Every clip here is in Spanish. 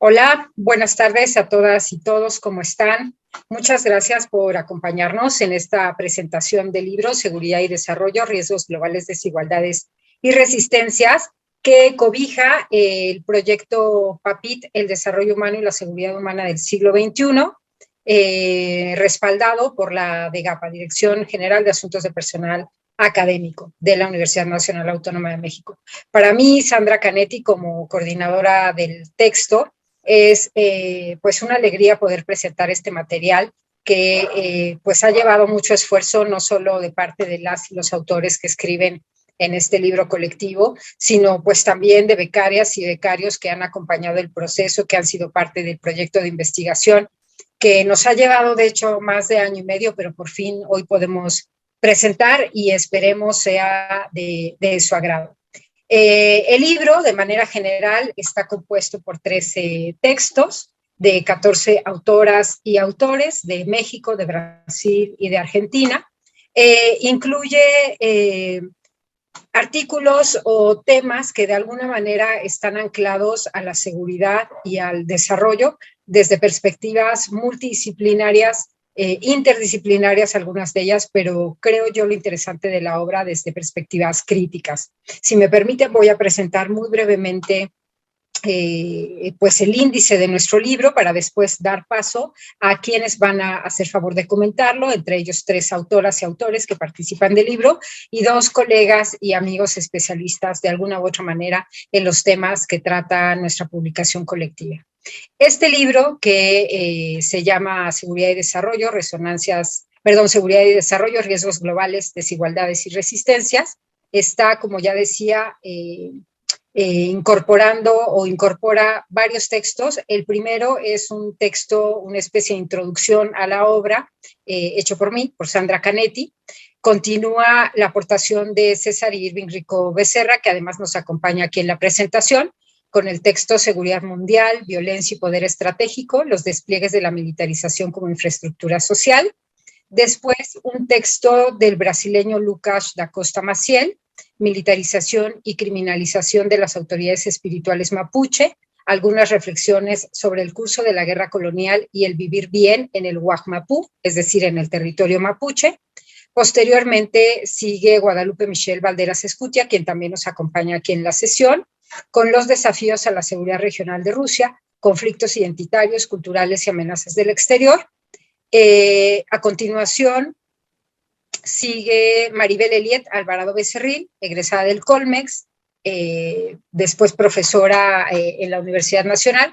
Hola, buenas tardes a todas y todos, ¿cómo están? Muchas gracias por acompañarnos en esta presentación del libro Seguridad y Desarrollo, Riesgos Globales, Desigualdades y Resistencias, que cobija el proyecto PAPIT, el Desarrollo Humano y la Seguridad Humana del siglo XXI, respaldado por la DGAPA, Dirección General de Asuntos de Personal Académico de la Universidad Nacional Autónoma de México. Para mí, Sandra Canetti, como coordinadora del texto, es pues una alegría poder presentar este material que pues ha llevado mucho esfuerzo, no solo de parte de las y los autores que escriben en este libro colectivo, sino pues también de becarias y becarios que han acompañado el proceso, que han sido parte del proyecto de investigación, que nos ha llevado de hecho más de año y medio, pero por fin hoy podemos presentar y esperemos sea de su agrado. El libro, de manera general, está compuesto por 13 textos de 14 autoras y autores de México, de Brasil y de Argentina. Incluye artículos o temas que de alguna manera están anclados a la seguridad y al desarrollo desde perspectivas multidisciplinarias, interdisciplinarias algunas de ellas, pero creo yo lo interesante de la obra desde perspectivas críticas. Si me permiten, voy a presentar muy brevemente pues el índice de nuestro libro para después dar paso a quienes van a hacer favor de comentarlo, entre ellos 3 autoras y autores que participan del libro y 2 colegas y amigos especialistas de alguna u otra manera en los temas que trata nuestra publicación colectiva. Este libro que se llama Seguridad y Desarrollo, Seguridad y Desarrollo, Riesgos Globales, Desigualdades y Resistencias, está, como ya decía, incorpora varios textos. El primero es un texto, una especie de introducción a la obra, hecho por mí, por Sandra Canetti. Continúa la aportación de César y Irving Rico Becerra, que además nos acompaña aquí en la presentación, con el texto Seguridad Mundial, Violencia y Poder Estratégico, los despliegues de la militarización como infraestructura social. Después, un texto del brasileño Lucas da Costa Maciel, Militarización y criminalización de las autoridades espirituales mapuche, algunas reflexiones sobre el curso de la guerra colonial y el vivir bien en el Guajmapú, es decir, en el territorio mapuche. Posteriormente sigue Guadalupe Michelle Valderas Escutia, quien también nos acompaña aquí en la sesión, con los desafíos a la seguridad regional de Rusia, conflictos identitarios, culturales y amenazas del exterior. A continuación, sigue Maribel Eliet Alvarado Becerril, egresada del Colmex, después profesora en la Universidad Nacional,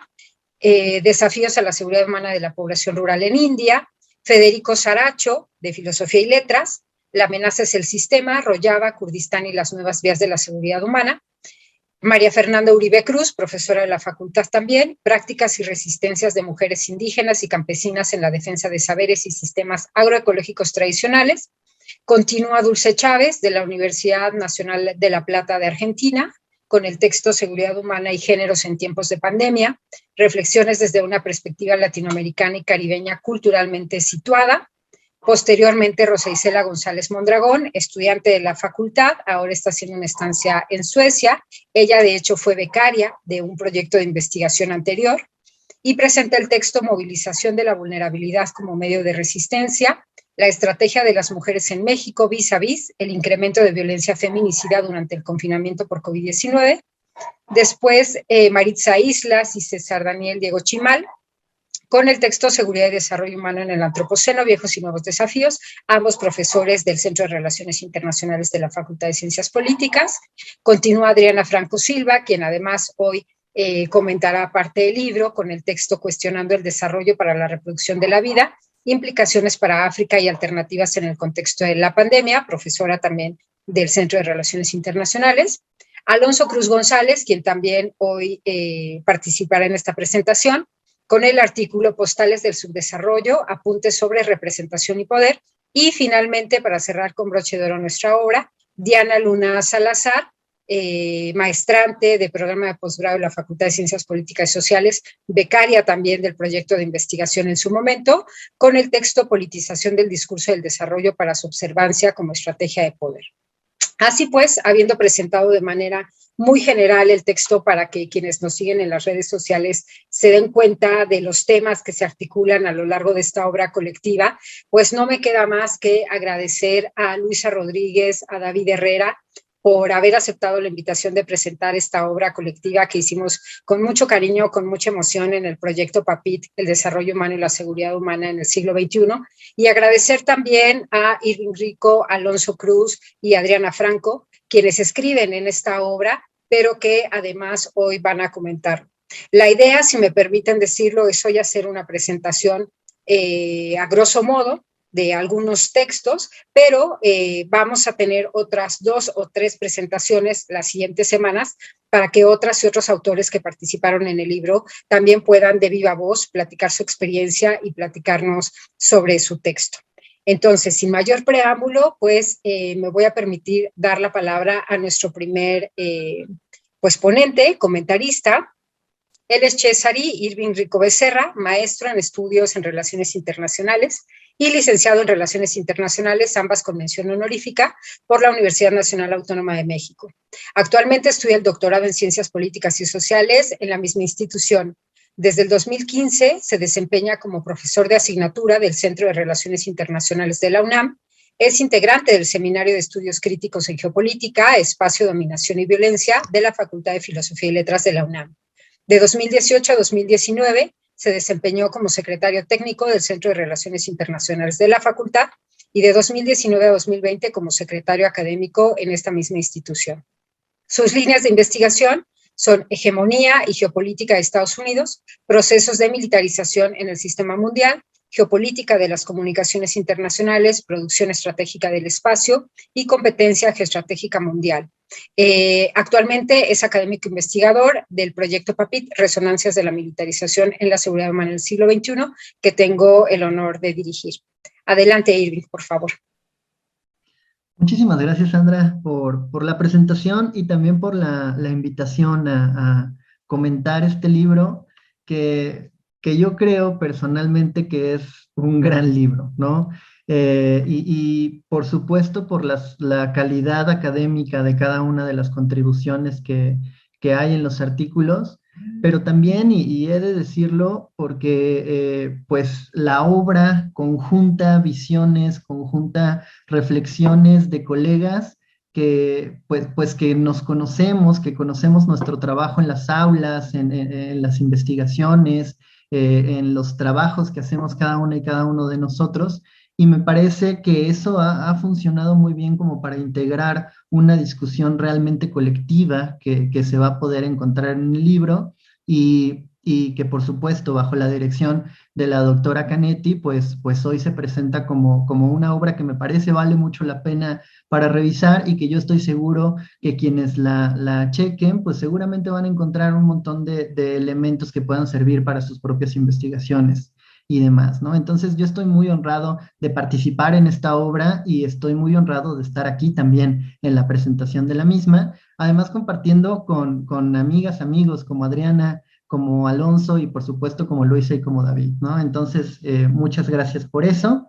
desafíos a la seguridad humana de la población rural en India. Federico Saracho, de Filosofía y Letras, La amenaza es el sistema, Rojava, Kurdistán y las nuevas vías de la seguridad humana. María Fernanda Uribe Cruz, profesora de la facultad también, Prácticas y resistencias de mujeres indígenas y campesinas en la defensa de saberes y sistemas agroecológicos tradicionales. Continúa Dulce Chávez, de la Universidad Nacional de La Plata de Argentina, con el texto Seguridad Humana y Géneros en tiempos de pandemia, reflexiones desde una perspectiva latinoamericana y caribeña culturalmente situada. Posteriormente, Rosa Isela González Mondragón, estudiante de la facultad, ahora está haciendo una estancia en Suecia. Ella, de hecho, fue becaria de un proyecto de investigación anterior y presenta el texto Movilización de la vulnerabilidad como medio de resistencia, la estrategia de las mujeres en México vis a vis, el incremento de violencia feminicida durante el confinamiento por COVID-19. Después, Maritza Islas y César Daniel Diego Chimal, con el texto Seguridad y Desarrollo Humano en el Antropoceno, Viejos y Nuevos Desafíos, ambos profesores del Centro de Relaciones Internacionales de la Facultad de Ciencias Políticas. Continúa Adriana Franco Silva, quien además hoy comentará parte del libro con el texto Cuestionando el Desarrollo para la Reproducción de la Vida, implicaciones para África y alternativas en el contexto de la pandemia, profesora también del Centro de Relaciones Internacionales. Alonso Cruz González, quien también hoy participará en esta presentación, con el artículo Postales del Subdesarrollo, apuntes sobre representación y poder. Y finalmente, para cerrar con broche de oro nuestra obra, Diana Luna Salazar, maestrante de programa de posgrado de la Facultad de Ciencias Políticas y Sociales, becaria también del proyecto de investigación en su momento, con el texto Politización del discurso del desarrollo para su observancia como estrategia de poder. Así pues, habiendo presentado de manera muy general el texto para que quienes nos siguen en las redes sociales se den cuenta de los temas que se articulan a lo largo de esta obra colectiva, pues no me queda más que agradecer a Luisa Rodríguez, a David Herrera, por haber aceptado la invitación de presentar esta obra colectiva que hicimos con mucho cariño, con mucha emoción en el proyecto PAPIT, el desarrollo humano y la seguridad humana en el siglo XXI, y agradecer también a Irving Rico, Alonso Cruz y Adriana Franco, quienes escriben en esta obra, pero que además hoy van a comentar. La idea, si me permiten decirlo, es hoy hacer una presentación a grosso modo, de algunos textos, pero vamos a tener otras 2 o 3 presentaciones las siguientes semanas para que otras y otros autores que participaron en el libro también puedan de viva voz platicar su experiencia y platicarnos sobre su texto. Entonces, sin mayor preámbulo, pues me voy a permitir dar la palabra a nuestro primer pues ponente, comentarista. Él es Cesari Irving Rico Becerra, maestro en estudios en Relaciones Internacionales y licenciado en Relaciones Internacionales, ambas con mención honorífica, por la Universidad Nacional Autónoma de México. Actualmente estudia el doctorado en Ciencias Políticas y Sociales en la misma institución. Desde el 2015 se desempeña como profesor de asignatura del Centro de Relaciones Internacionales de la UNAM. Es integrante del Seminario de Estudios Críticos en Geopolítica, Espacio, Dominación y Violencia de la Facultad de Filosofía y Letras de la UNAM. De 2018 a 2019 se desempeñó como secretario técnico del Centro de Relaciones Internacionales de la Facultad y de 2019 a 2020 como secretario académico en esta misma institución. Sus líneas de investigación son hegemonía y geopolítica de Estados Unidos, procesos de militarización en el sistema mundial, geopolítica de las comunicaciones internacionales, producción estratégica del espacio y competencia geoestratégica mundial. Actualmente es académico investigador del proyecto PAPIT, Resonancias de la Militarización en la Seguridad Humana en el siglo XXI, que tengo el honor de dirigir. Adelante, Irving, por favor. Muchísimas gracias, Sandra, por la presentación y también por la invitación a comentar este libro que yo creo personalmente que es un gran libro, ¿no? Y por supuesto por la calidad académica de cada una de las contribuciones que hay en los artículos, pero también, y he de decirlo, porque pues la obra conjunta visiones, conjunta reflexiones de colegas que pues que nos conocemos, que conocemos nuestro trabajo en las aulas, en las investigaciones, en los trabajos que hacemos cada una y cada uno de nosotros, y me parece que eso ha funcionado muy bien como para integrar una discusión realmente colectiva que se va a poder encontrar en el libro y que por supuesto bajo la dirección de la doctora Canetti, pues hoy se presenta como una obra que me parece vale mucho la pena para revisar y que yo estoy seguro que quienes la chequen, pues seguramente van a encontrar un montón de elementos que puedan servir para sus propias investigaciones y demás, ¿no? Entonces yo estoy muy honrado de participar en esta obra y estoy muy honrado de estar aquí también en la presentación de la misma, además compartiendo con amigas, amigos como Adriana, como Alonso y por supuesto como Luisa y como David, ¿no? Entonces, muchas gracias por eso.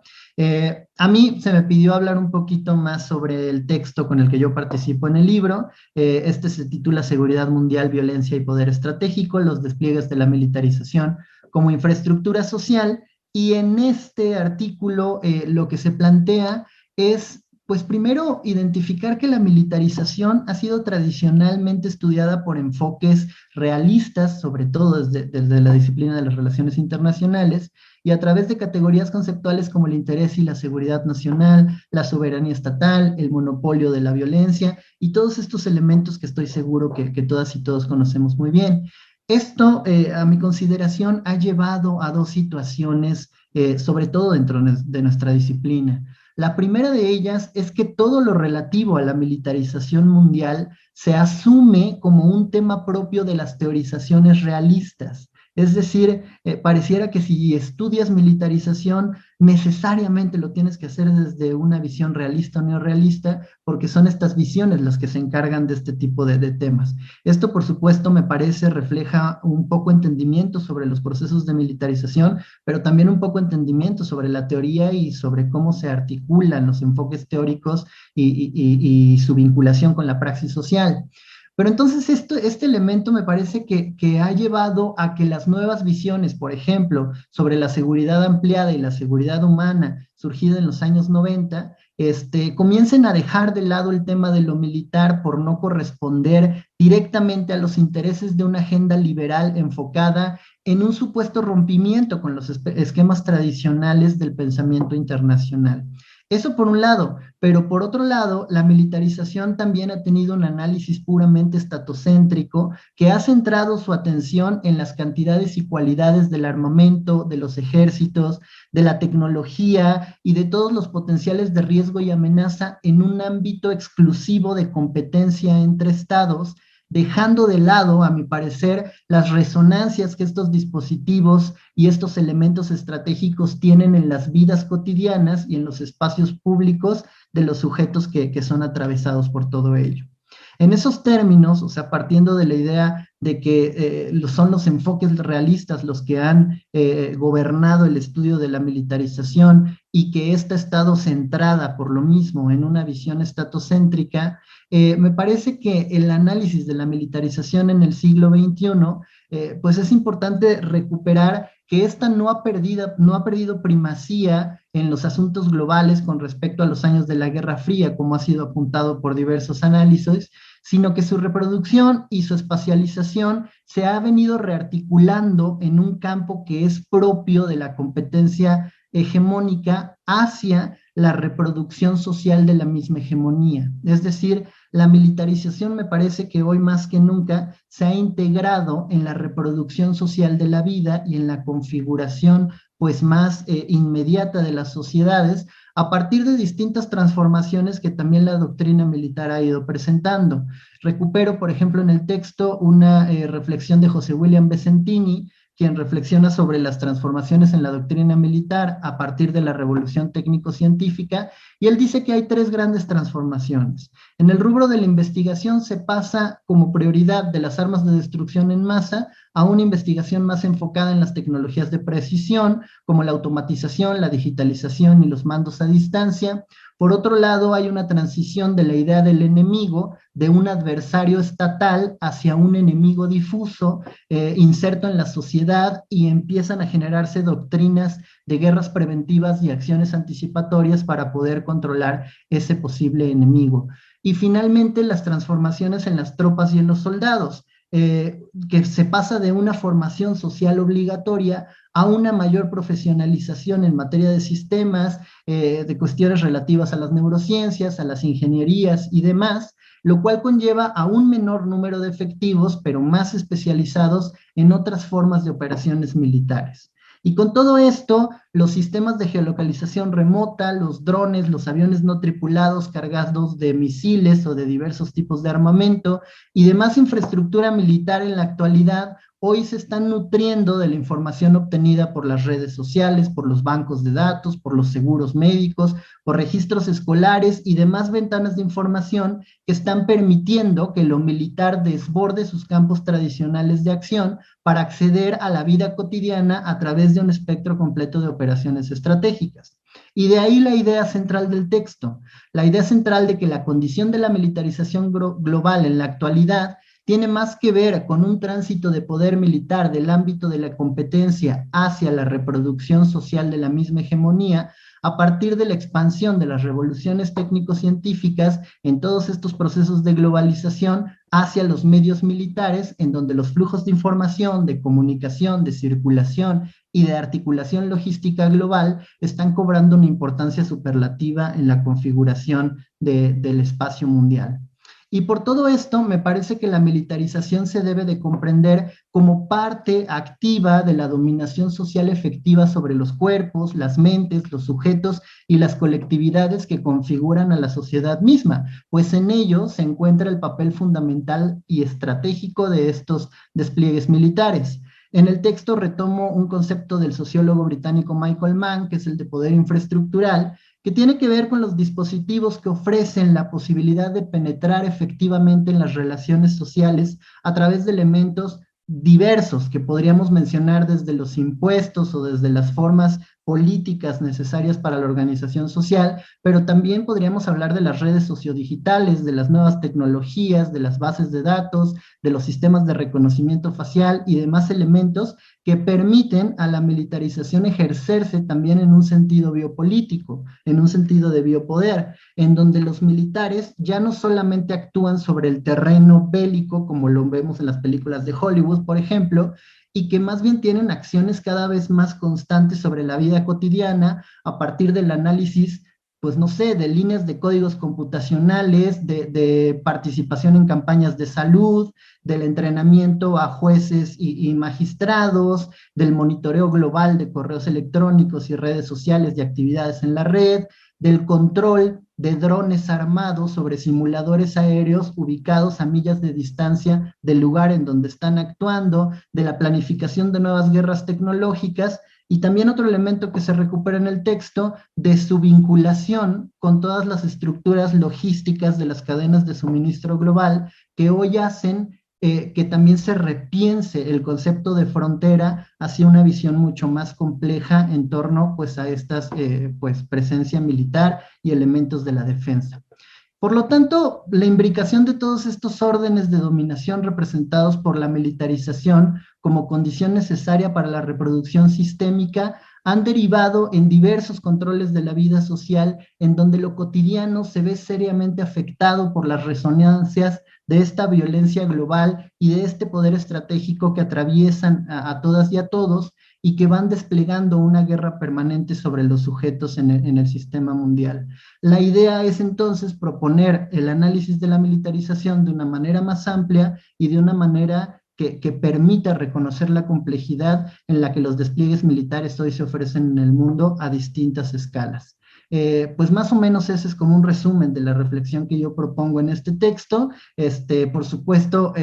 A mí se me pidió hablar un poquito más sobre el texto con el que yo participo en el libro. Este se titula Seguridad Mundial, Violencia y Poder Estratégico, los despliegues de la militarización como infraestructura social, y en este artículo lo que se plantea es, pues primero, identificar que la militarización ha sido tradicionalmente estudiada por enfoques realistas, sobre todo desde la disciplina de las relaciones internacionales, y a través de categorías conceptuales como el interés y la seguridad nacional, la soberanía estatal, el monopolio de la violencia, y todos estos elementos que estoy seguro que todas y todos conocemos muy bien. Esto, a mi consideración, ha llevado a dos situaciones, sobre todo dentro de nuestra disciplina. La primera de ellas es que todo lo relativo a la militarización mundial se asume como un tema propio de las teorizaciones realistas. Es decir, pareciera que si estudias militarización, necesariamente lo tienes que hacer desde una visión realista o neorrealista, porque son estas visiones las que se encargan de este tipo de temas. Esto, por supuesto, me parece refleja un poco entendimiento sobre los procesos de militarización, pero también un poco entendimiento sobre la teoría y sobre cómo se articulan los enfoques teóricos y su vinculación con la praxis social. Pero entonces este elemento me parece que ha llevado a que las nuevas visiones, por ejemplo, sobre la seguridad ampliada y la seguridad humana, surgida en los años 90, comiencen a dejar de lado el tema de lo militar por no corresponder directamente a los intereses de una agenda liberal enfocada en un supuesto rompimiento con los esquemas tradicionales del pensamiento internacional. Eso por un lado, pero por otro lado, la militarización también ha tenido un análisis puramente estatocéntrico que ha centrado su atención en las cantidades y cualidades del armamento, de los ejércitos, de la tecnología y de todos los potenciales de riesgo y amenaza en un ámbito exclusivo de competencia entre estados, dejando de lado, a mi parecer, las resonancias que estos dispositivos y estos elementos estratégicos tienen en las vidas cotidianas y en los espacios públicos de los sujetos que son atravesados por todo ello. En esos términos, o sea, partiendo de la idea de que son los enfoques realistas los que han gobernado el estudio de la militarización y que esta ha estado centrada por lo mismo en una visión estatocéntrica, me parece que el análisis de la militarización en el siglo XXI, pues es importante recuperar que esta no ha perdido primacía en los asuntos globales con respecto a los años de la Guerra Fría, como ha sido apuntado por diversos análisis, sino que su reproducción y su espacialización se ha venido rearticulando en un campo que es propio de la competencia hegemónica hacia la reproducción social de la misma hegemonía. Es decir, la militarización me parece que hoy más que nunca se ha integrado en la reproducción social de la vida y en la configuración pues más inmediata de las sociedades a partir de distintas transformaciones que también la doctrina militar ha ido presentando. Recupero, por ejemplo, en el texto una reflexión de José William Becentini, quien reflexiona sobre las transformaciones en la doctrina militar a partir de la revolución técnico-científica, y él dice que hay tres grandes transformaciones. En el rubro de la investigación se pasa como prioridad de las armas de destrucción en masa a una investigación más enfocada en las tecnologías de precisión, como la automatización, la digitalización y los mandos a distancia. Por otro lado, hay una transición de la idea del enemigo, de un adversario estatal hacia un enemigo difuso, inserto en la sociedad, y empiezan a generarse doctrinas de guerras preventivas y acciones anticipatorias para poder controlar ese posible enemigo. Y finalmente, las transformaciones en las tropas y en los soldados, que se pasa de una formación social obligatoria a una mayor profesionalización en materia de sistemas, de cuestiones relativas a las neurociencias, a las ingenierías y demás, lo cual conlleva a un menor número de efectivos, pero más especializados en otras formas de operaciones militares. Y con todo esto, los sistemas de geolocalización remota, los drones, los aviones no tripulados cargados de misiles o de diversos tipos de armamento y demás infraestructura militar en la actualidad, hoy se están nutriendo de la información obtenida por las redes sociales, por los bancos de datos, por los seguros médicos, por registros escolares y demás ventanas de información que están permitiendo que lo militar desborde sus campos tradicionales de acción para acceder a la vida cotidiana a través de un espectro completo de operaciones estratégicas. Y de ahí la idea central del texto, la idea central de que la condición de la militarización global en la actualidad tiene más que ver con un tránsito de poder militar del ámbito de la competencia hacia la reproducción social de la misma hegemonía a partir de la expansión de las revoluciones técnico-científicas en todos estos procesos de globalización hacia los medios militares, en donde los flujos de información, de comunicación, de circulación y de articulación logística global están cobrando una importancia superlativa en la configuración del espacio mundial. Y por todo esto, me parece que la militarización se debe de comprender como parte activa de la dominación social efectiva sobre los cuerpos, las mentes, los sujetos y las colectividades que configuran a la sociedad misma, pues en ello se encuentra el papel fundamental y estratégico de estos despliegues militares. En el texto retomo un concepto del sociólogo británico Michael Mann, que es el de poder infraestructural, que tiene que ver con los dispositivos que ofrecen la posibilidad de penetrar efectivamente en las relaciones sociales a través de elementos diversos que podríamos mencionar desde los impuestos o desde las formas políticas necesarias para la organización social, pero también podríamos hablar de las redes sociodigitales, de las nuevas tecnologías, de las bases de datos, de los sistemas de reconocimiento facial y demás elementos que permiten a la militarización ejercerse también en un sentido biopolítico, en un sentido de biopoder, en donde los militares ya no solamente actúan sobre el terreno bélico, como lo vemos en las películas de Hollywood, por ejemplo, y que más bien tienen acciones cada vez más constantes sobre la vida cotidiana a partir del análisis, pues no sé, de líneas de códigos computacionales, de participación en campañas de salud, del entrenamiento a jueces y magistrados, del monitoreo global de correos electrónicos y redes sociales de actividades en la red, del control de drones armados sobre simuladores aéreos ubicados a millas de distancia del lugar en donde están actuando, de la planificación de nuevas guerras tecnológicas, y también otro elemento que se recupera en el texto, de su vinculación con todas las estructuras logísticas de las cadenas de suministro global que hoy hacen que también se repiense el concepto de frontera hacia una visión mucho más compleja en torno pues, a esta pues, presencia militar y elementos de la defensa. Por lo tanto, la imbricación de todos estos órdenes de dominación representados por la militarización como condición necesaria para la reproducción sistémica han derivado en diversos controles de la vida social en donde lo cotidiano se ve seriamente afectado por las resonancias de esta violencia global y de este poder estratégico que atraviesan a todas y a todos y que van desplegando una guerra permanente sobre los sujetos en el sistema mundial. La idea es entonces proponer el análisis de la militarización de una manera más amplia y de una manera que permita reconocer la complejidad en la que los despliegues militares hoy se ofrecen en el mundo a distintas escalas. Pues más o menos ese es como un resumen de la reflexión que yo propongo en este texto. Por supuesto,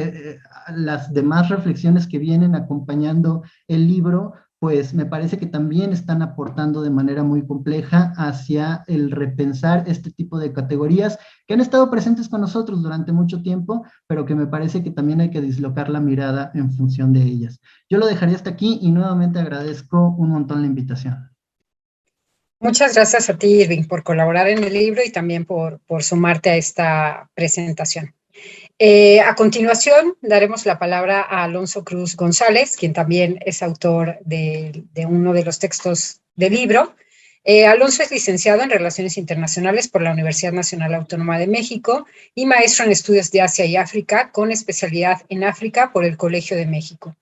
las demás reflexiones que vienen acompañando el libro pues me parece que también están aportando de manera muy compleja hacia el repensar este tipo de categorías que han estado presentes con nosotros durante mucho tiempo, pero que me parece que también hay que dislocar la mirada en función de ellas. Yo lo dejaría hasta aquí y nuevamente agradezco un montón la invitación. Muchas gracias a ti, Irving, por colaborar en el libro y también por sumarte a esta presentación. A continuación, daremos la palabra a Alonso Cruz González, quien también es autor de uno de los textos del libro. Alonso es licenciado en Relaciones Internacionales por la Universidad Nacional Autónoma de México y maestro en Estudios de Asia y África, con especialidad en África por el Colegio de México.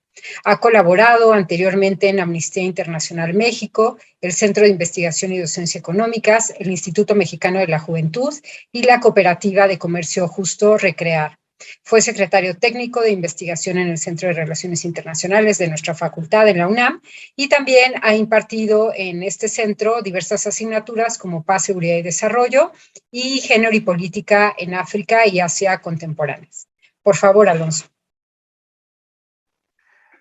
Ha colaborado anteriormente en Amnistía Internacional México, el Centro de Investigación y Docencia Económicas, el Instituto Mexicano de la Juventud y la Cooperativa de Comercio Justo Recrear. Fue secretario técnico de investigación en el Centro de Relaciones Internacionales de nuestra facultad en la UNAM y también ha impartido en este centro diversas asignaturas como Paz, Seguridad y Desarrollo y Género y Política en África y Asia contemporáneas. Por favor, Alonso.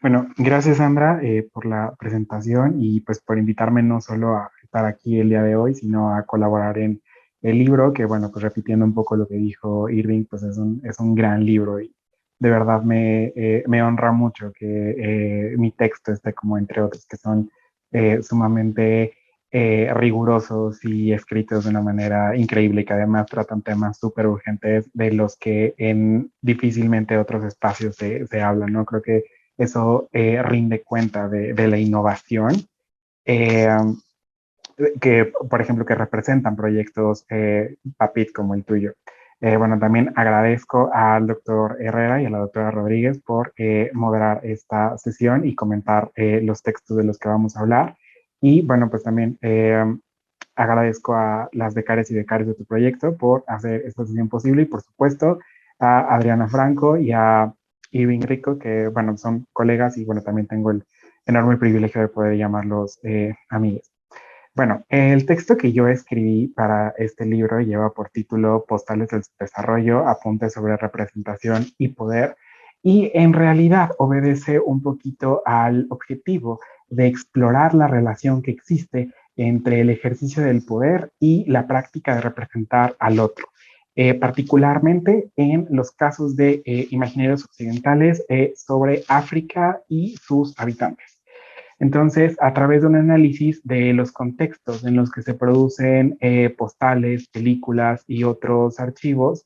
Bueno, gracias Sandra por la presentación y pues por invitarme no solo a estar aquí el día de hoy, sino a colaborar en el libro, que bueno, pues repitiendo un poco lo que dijo Irving, pues es un gran libro y de verdad me honra mucho que mi texto esté como entre otros que son sumamente rigurosos y escritos de una manera increíble y que además tratan temas súper urgentes de los que en difícilmente otros espacios se hablan, ¿no? Creo que eso rinde cuenta de la innovación eh, que, por ejemplo, que representan proyectos PAPIT como el tuyo. Bueno, también agradezco al doctor Herrera y a la doctora Rodríguez por moderar esta sesión y comentar los textos de los que vamos a hablar. Y bueno, pues también agradezco a las becarias y becarios de tu proyecto por hacer esta sesión posible y por supuesto a Adriana Franco y a Irving Rico, que bueno, son colegas y bueno, también tengo el enorme privilegio de poder llamarlos amigos. Bueno, el texto que yo escribí para este libro lleva por título Postales del Desarrollo, apuntes sobre representación y poder, y en realidad obedece un poquito al objetivo de explorar la relación que existe entre el ejercicio del poder y la práctica de representar al otro. Particularmente en los casos de imaginarios occidentales sobre África y sus habitantes. Entonces, a través de un análisis de los contextos en los que se producen postales, películas y otros archivos,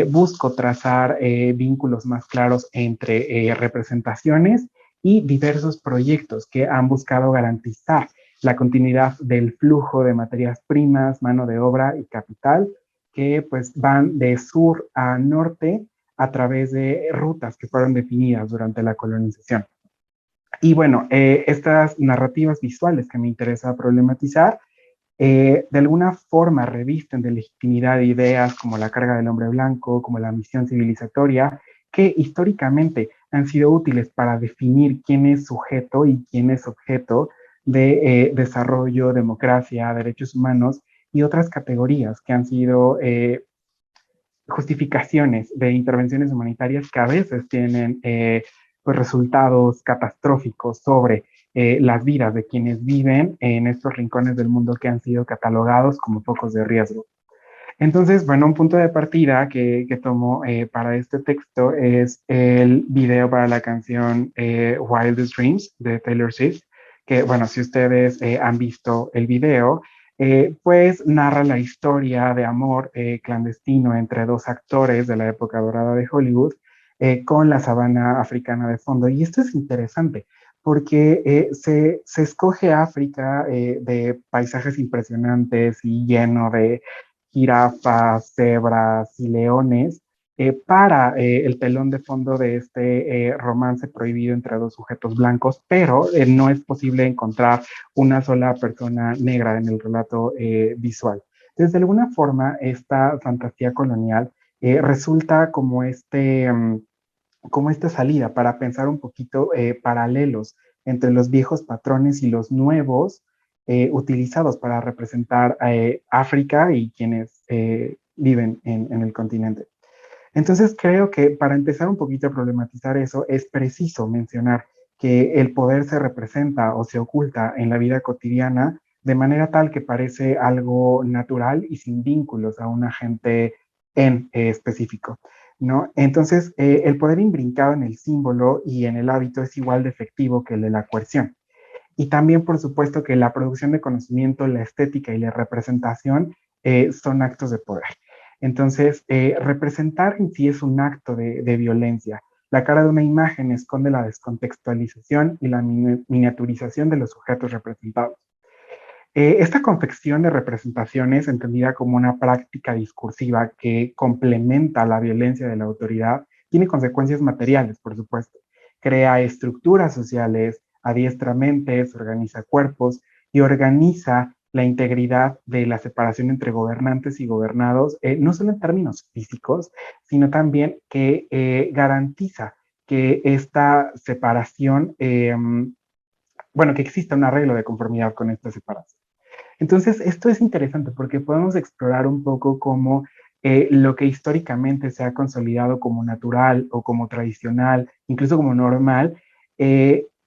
busco trazar vínculos más claros entre representaciones y diversos proyectos que han buscado garantizar la continuidad del flujo de materias primas, mano de obra y capital que pues van de sur a norte a través de rutas que fueron definidas durante la colonización. Y bueno, estas narrativas visuales que me interesa problematizar, de alguna forma revisten de legitimidad ideas como la carga del hombre blanco, como la misión civilizatoria, que históricamente han sido útiles para definir quién es sujeto y quién es objeto de desarrollo, democracia, derechos humanos y otras categorías que han sido justificaciones de intervenciones humanitarias que a veces tienen pues resultados catastróficos sobre las vidas de quienes viven en estos rincones del mundo que han sido catalogados como focos de riesgo. Entonces, bueno, un punto de partida que tomo para este texto es el video para la canción Wildest Dreams de Taylor Swift, que, bueno, si ustedes han visto el video, pues narra la historia de amor clandestino entre dos actores de la época dorada de Hollywood con la sabana africana de fondo. Y esto es interesante porque se escoge África de paisajes impresionantes y lleno de jirafas, cebras y leones para el telón de fondo de este romance prohibido entre dos sujetos blancos, pero no es posible encontrar una sola persona negra en el relato visual. Entonces, de alguna forma, esta fantasía colonial resulta como como esta salida para pensar un poquito paralelos entre los viejos patrones y los nuevos utilizados para representar África y quienes viven en el continente. Entonces creo que para empezar un poquito a problematizar eso es preciso mencionar que el poder se representa o se oculta en la vida cotidiana de manera tal que parece algo natural y sin vínculos a un agente en específico, ¿no? Entonces, el poder imbrincado en el símbolo y en el hábito es igual de efectivo que el de la coerción. Y también, por supuesto, que la producción de conocimiento, la estética y la representación son actos de poder. Entonces, representar en sí es un acto de violencia. La cara de una imagen esconde la descontextualización y la miniaturización de los sujetos representados. Esta confección de representaciones, entendida como una práctica discursiva que complementa la violencia de la autoridad, tiene consecuencias materiales, por supuesto. Crea estructuras sociales, adiestra mentes, organiza cuerpos y organiza la integridad de la separación entre gobernantes y gobernados, no solo en términos físicos, sino también que garantiza que esta separación, bueno, que exista un arreglo de conformidad con esta separación. Entonces, esto es interesante porque podemos explorar un poco cómo lo que históricamente se ha consolidado como natural o como tradicional, incluso como normal,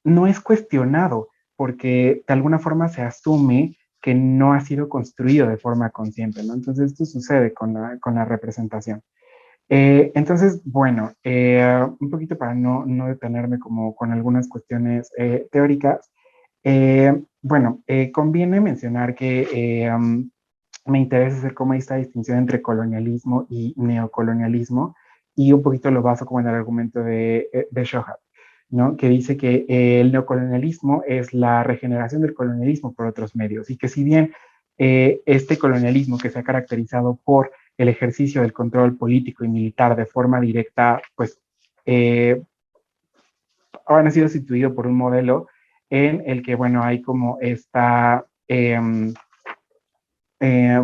no es cuestionado porque de alguna forma se asume que no ha sido construido de forma consciente, ¿no? Entonces, esto sucede con la representación. Entonces, bueno, un poquito para no detenerme como con algunas cuestiones teóricas, bueno, conviene mencionar que me interesa hacer como esta distinción entre colonialismo y neocolonialismo y un poquito lo baso como en el argumento de Shohat, ¿no? Que dice que el neocolonialismo es la regeneración del colonialismo por otros medios y que si bien este colonialismo que se ha caracterizado por el ejercicio del control político y militar de forma directa, pues ahora ha sido sustituido por un modelo en el que, bueno, hay como esta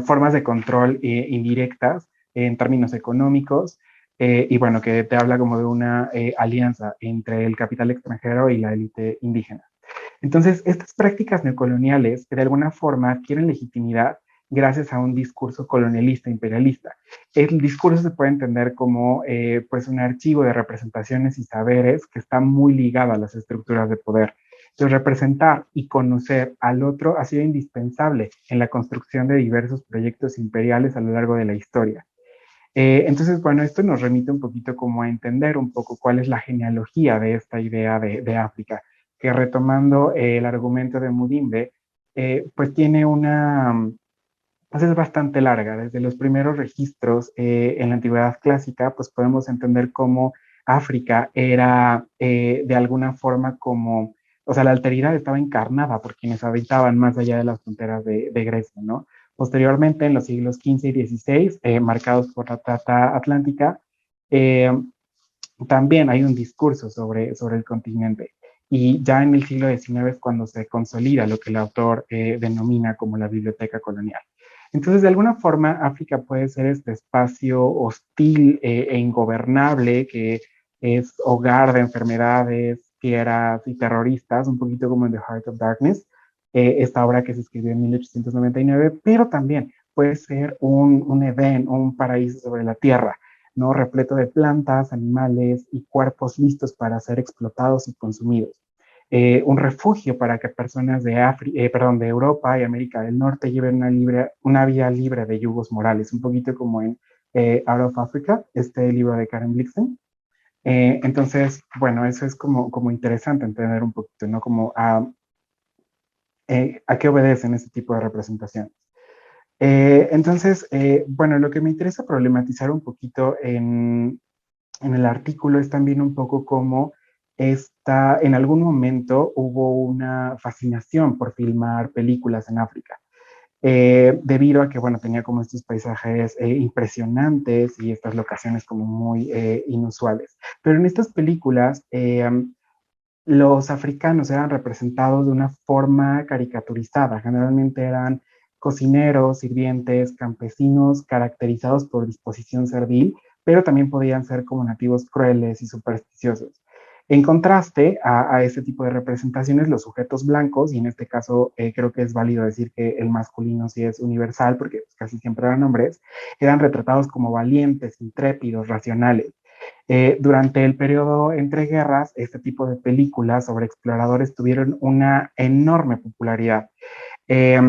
formas de control indirectas en términos económicos y bueno, que te habla como de una alianza entre el capital extranjero y la élite indígena. Entonces, estas prácticas neocoloniales de alguna forma adquieren legitimidad gracias a un discurso colonialista, imperialista. El discurso se puede entender como pues un archivo de representaciones y saberes que está muy ligado a las estructuras de poder. Entonces, representar y conocer al otro ha sido indispensable en la construcción de diversos proyectos imperiales a lo largo de la historia. Entonces, bueno, esto nos remite un poquito como a entender un poco cuál es la genealogía de esta idea de África, que retomando el argumento de Mudimbe, pues tiene pues es bastante larga. Desde los primeros registros en la antigüedad clásica, pues podemos entender cómo África era de alguna forma como, o sea, la alteridad estaba encarnada por quienes habitaban más allá de las fronteras de Grecia, ¿no? Posteriormente, en los siglos XV y XVI, marcados por la Trata Atlántica, eh, también hay un discurso sobre el continente. Y ya en el siglo XIX es cuando se consolida lo que el autor denomina como la biblioteca colonial. Entonces, de alguna forma, África puede ser este espacio hostil e ingobernable que es hogar de enfermedades, fieras y terroristas, un poquito como en The Heart of Darkness, esta obra que se escribió en 1899, pero también puede ser un Edén, un paraíso sobre la tierra, ¿no? Repleto de plantas, animales y cuerpos listos para ser explotados y consumidos. Un refugio para que personas de Europa y América del Norte lleven una vida libre de yugos morales, un poquito como en Out of Africa, este libro de Karen Blixen. Entonces, bueno, eso es como interesante entender un poquito, ¿no? Como a qué obedecen este tipo de representaciones. Entonces, bueno, lo que me interesa problematizar un poquito en el artículo es también un poco cómo en algún momento hubo una fascinación por filmar películas en África, debido a que, bueno, tenía como estos paisajes impresionantes y estas locaciones como muy inusuales. Pero en estas películas, los africanos eran representados de una forma caricaturizada. Generalmente eran cocineros, sirvientes, campesinos, caracterizados por disposición servil, pero también podían ser como nativos crueles y supersticiosos. En contraste a este tipo de representaciones, los sujetos blancos, y en este caso creo que es válido decir que el masculino sí es universal, porque pues, casi siempre eran hombres, eran retratados como valientes, intrépidos, racionales. Durante el periodo entre guerras, este tipo de películas sobre exploradores tuvieron una enorme popularidad. Eh,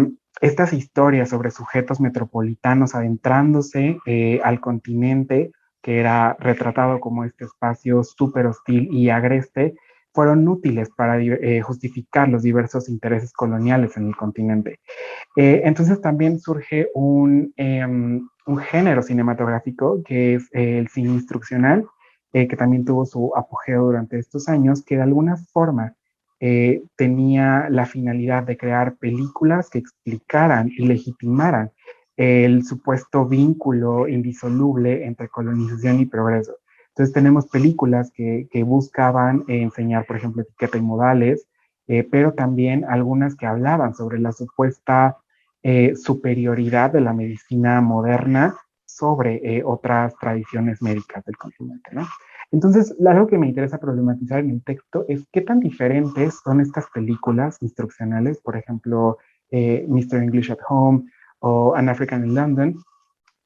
Estas historias sobre sujetos metropolitanos adentrándose al continente, que era retratado como este espacio súper hostil y agreste, fueron útiles para justificar los diversos intereses coloniales en el continente. Entonces también surge un género cinematográfico que es el cine instruccional, que también tuvo su apogeo durante estos años, que de alguna forma tenía la finalidad de crear películas que explicaran y legitimaran el supuesto vínculo indisoluble entre colonización y progreso. Entonces tenemos películas que buscaban enseñar, por ejemplo, etiqueta y modales, pero también algunas que hablaban sobre la supuesta superioridad de la medicina moderna sobre otras tradiciones médicas del continente, ¿no? Entonces, algo que me interesa problematizar en el texto es qué tan diferentes son estas películas instruccionales, por ejemplo, Mr. English at Home o An African in London,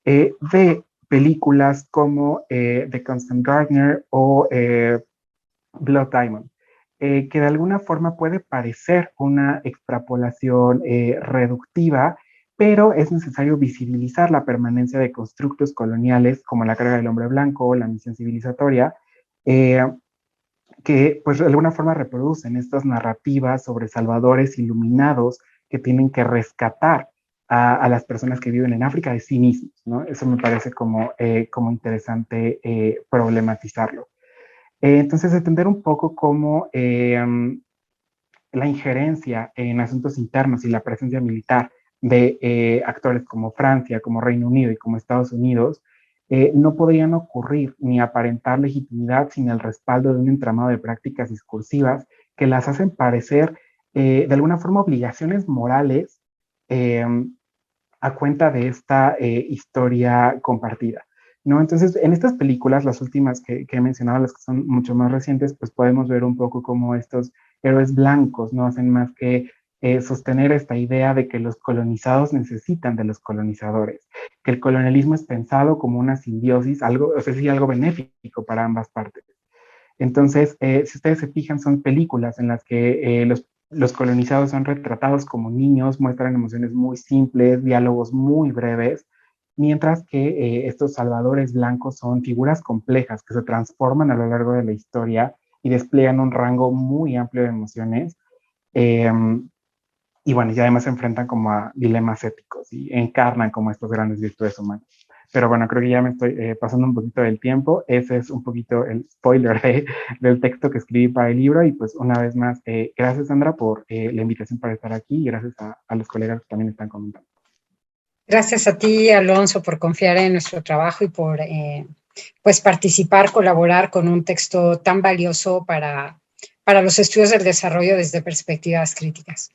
de películas como The Constant Gardener o Blood Diamond, que de alguna forma puede parecer una extrapolación reductiva, pero es necesario visibilizar la permanencia de constructos coloniales como la carga del hombre blanco o la misión civilizatoria, eh, que pues de alguna forma reproducen estas narrativas sobre salvadores iluminados que tienen que rescatar a las personas que viven en África de sí mismos, ¿no? Eso me parece como interesante problematizarlo. Entonces, entender un poco cómo la injerencia en asuntos internos y la presencia militar de actores como Francia, como Reino Unido y como Estados Unidos no podrían ocurrir ni aparentar legitimidad sin el respaldo de un entramado de prácticas discursivas que las hacen parecer de alguna forma obligaciones morales eh, a cuenta de esta historia compartida, ¿no? Entonces, en estas películas, las últimas que he mencionado, las que son mucho más recientes, pues podemos ver un poco cómo estos héroes blancos no hacen más que sostener esta idea de que los colonizados necesitan de los colonizadores, que el colonialismo es pensado como una simbiosis, algo, o sea, sí, algo benéfico para ambas partes. Entonces, si ustedes se fijan, son películas en las que los colonizados son retratados como niños, muestran emociones muy simples, diálogos muy breves, mientras que estos salvadores blancos son figuras complejas que se transforman a lo largo de la historia y despliegan un rango muy amplio de emociones. Y bueno, y además se enfrentan como a dilemas éticos y encarnan como estas grandes virtudes humanas. Pero bueno, creo que ya me estoy pasando un poquito del tiempo. Ese es un poquito el spoiler del texto que escribí para el libro. Y pues una vez más, gracias Sandra por la invitación para estar aquí y gracias a los colegas que también están comentando. Gracias a ti, Alonso, por confiar en nuestro trabajo y por pues participar, colaborar con un texto tan valioso para los estudios del desarrollo desde perspectivas críticas.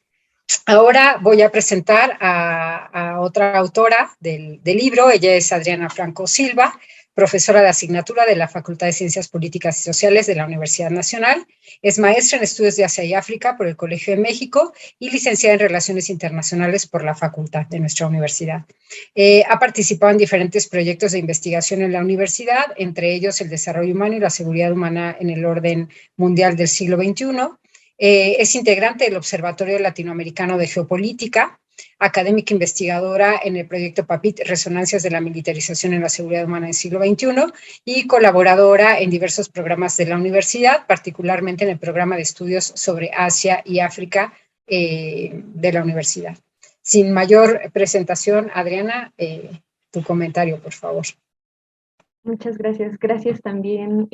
Ahora voy a presentar a otra autora del libro. Ella es Adriana Franco Silva, profesora de asignatura de la Facultad de Ciencias Políticas y Sociales de la Universidad Nacional. Es maestra en Estudios de Asia y África por el Colegio de México y licenciada en Relaciones Internacionales por la Facultad de nuestra universidad. Ha participado en diferentes proyectos de investigación en la universidad, entre ellos el desarrollo humano y la seguridad humana en el orden mundial del siglo XXI. Es integrante del Observatorio Latinoamericano de Geopolítica, académica investigadora en el proyecto PAPIT, Resonancias de la Militarización en la Seguridad Humana del siglo XXI, y colaboradora en diversos programas de la universidad, particularmente en el programa de estudios sobre Asia y África de la universidad. Sin mayor presentación, Adriana, tu comentario, por favor. Muchas gracias. Gracias también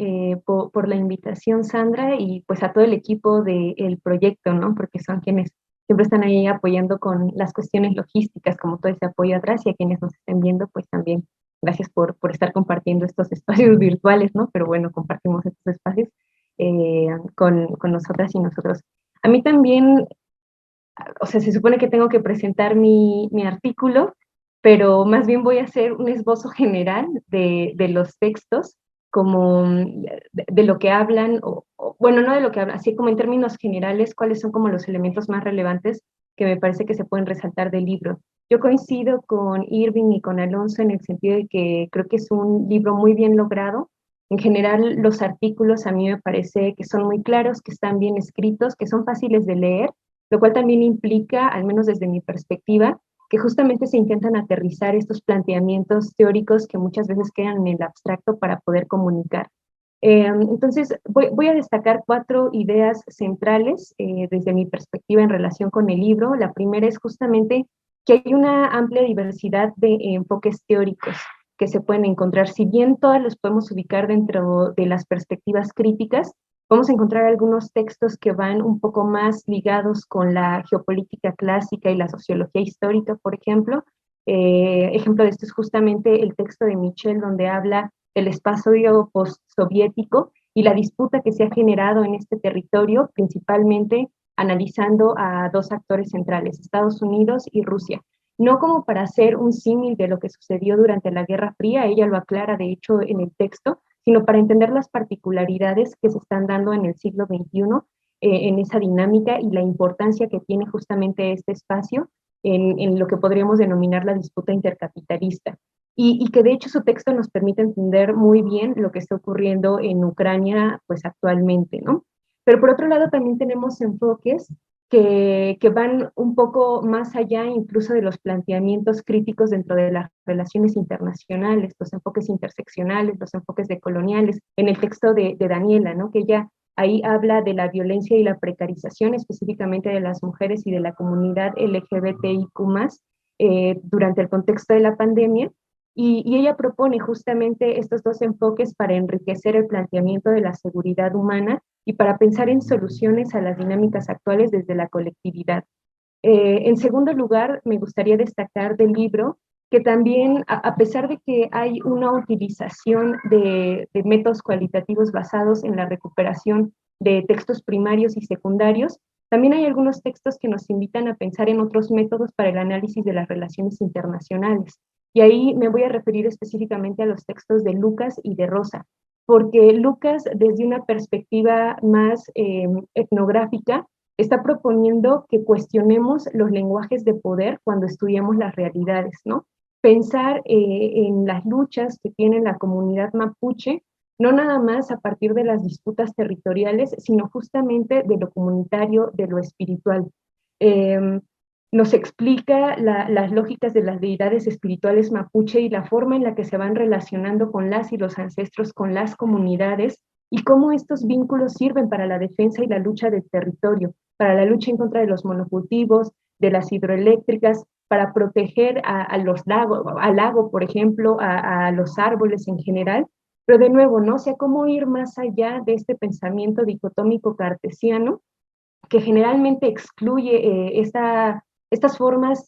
por la invitación, Sandra, y pues a todo el equipo del proyecto, ¿no? Porque son quienes siempre están ahí apoyando con las cuestiones logísticas, como todo ese apoyo atrás, y a quienes nos estén viendo, pues también gracias por estar compartiendo estos espacios virtuales, ¿no? Pero bueno, compartimos estos espacios con nosotras y nosotros. A mí también, o sea, se supone que tengo que presentar mi artículo, pero más bien voy a hacer un esbozo general de los textos, como de lo que hablan, bueno, no de lo que hablan, así como en términos generales, cuáles son como los elementos más relevantes que me parece que se pueden resaltar del libro. Yo coincido con Irving y con Alonso en el sentido de que creo que es un libro muy bien logrado. En general, los artículos a mí me parece que son muy claros, que están bien escritos, que son fáciles de leer, lo cual también implica, al menos desde mi perspectiva, que justamente se intentan aterrizar estos planteamientos teóricos que muchas veces quedan en el abstracto para poder comunicar. Entonces, voy a destacar 4 ideas centrales desde mi perspectiva en relación con el libro. La primera es justamente que hay una amplia diversidad de enfoques teóricos que se pueden encontrar. Si bien todas los podemos ubicar dentro de las perspectivas críticas, vamos a encontrar algunos textos que van un poco más ligados con la geopolítica clásica y la sociología histórica, por ejemplo. Ejemplo de esto es justamente el texto de Michel, donde habla del espacio postsoviético y la disputa que se ha generado en este territorio, principalmente analizando a 2 actores centrales, Estados Unidos y Rusia. No como para hacer un símil de lo que sucedió durante la Guerra Fría, ella lo aclara de hecho en el texto, sino para entender las particularidades que se están dando en el siglo XXI, en esa dinámica y la importancia que tiene justamente este espacio en lo que podríamos denominar la disputa intercapitalista. Y que de hecho su texto nos permite entender muy bien lo que está ocurriendo en Ucrania pues actualmente, ¿no? Pero por otro lado también tenemos enfoques que van un poco más allá incluso de los planteamientos críticos dentro de las relaciones internacionales, los enfoques interseccionales, los enfoques decoloniales. En el texto de Daniela, ¿no? Que ella ahí habla de la violencia y la precarización específicamente de las mujeres y de la comunidad LGBTIQ+, durante el contexto de la pandemia, y ella propone justamente estos 2 enfoques para enriquecer el planteamiento de la seguridad humana y para pensar en soluciones a las dinámicas actuales desde la colectividad. En segundo lugar, me gustaría destacar del libro que también, a pesar de que hay una utilización de métodos cualitativos basados en la recuperación de textos primarios y secundarios, también hay algunos textos que nos invitan a pensar en otros métodos para el análisis de las relaciones internacionales. Y ahí me voy a referir específicamente a los textos de Lucas y de Rosa, porque Lucas, desde una perspectiva más etnográfica, está proponiendo que cuestionemos los lenguajes de poder cuando estudiamos las realidades, ¿no? Pensar en las luchas que tiene la comunidad mapuche, no nada más a partir de las disputas territoriales, sino justamente de lo comunitario, de lo espiritual. Nos explica las lógicas de las deidades espirituales mapuche y la forma en la que se van relacionando con las y los ancestros, con las comunidades, y cómo estos vínculos sirven para la defensa y la lucha del territorio, para la lucha en contra de los monocultivos, de las hidroeléctricas, para proteger a los lagos, al lago, por ejemplo, a los árboles en general. Pero de nuevo, ¿no? O sea, cómo ir más allá de este pensamiento dicotómico cartesiano que generalmente excluye estas formas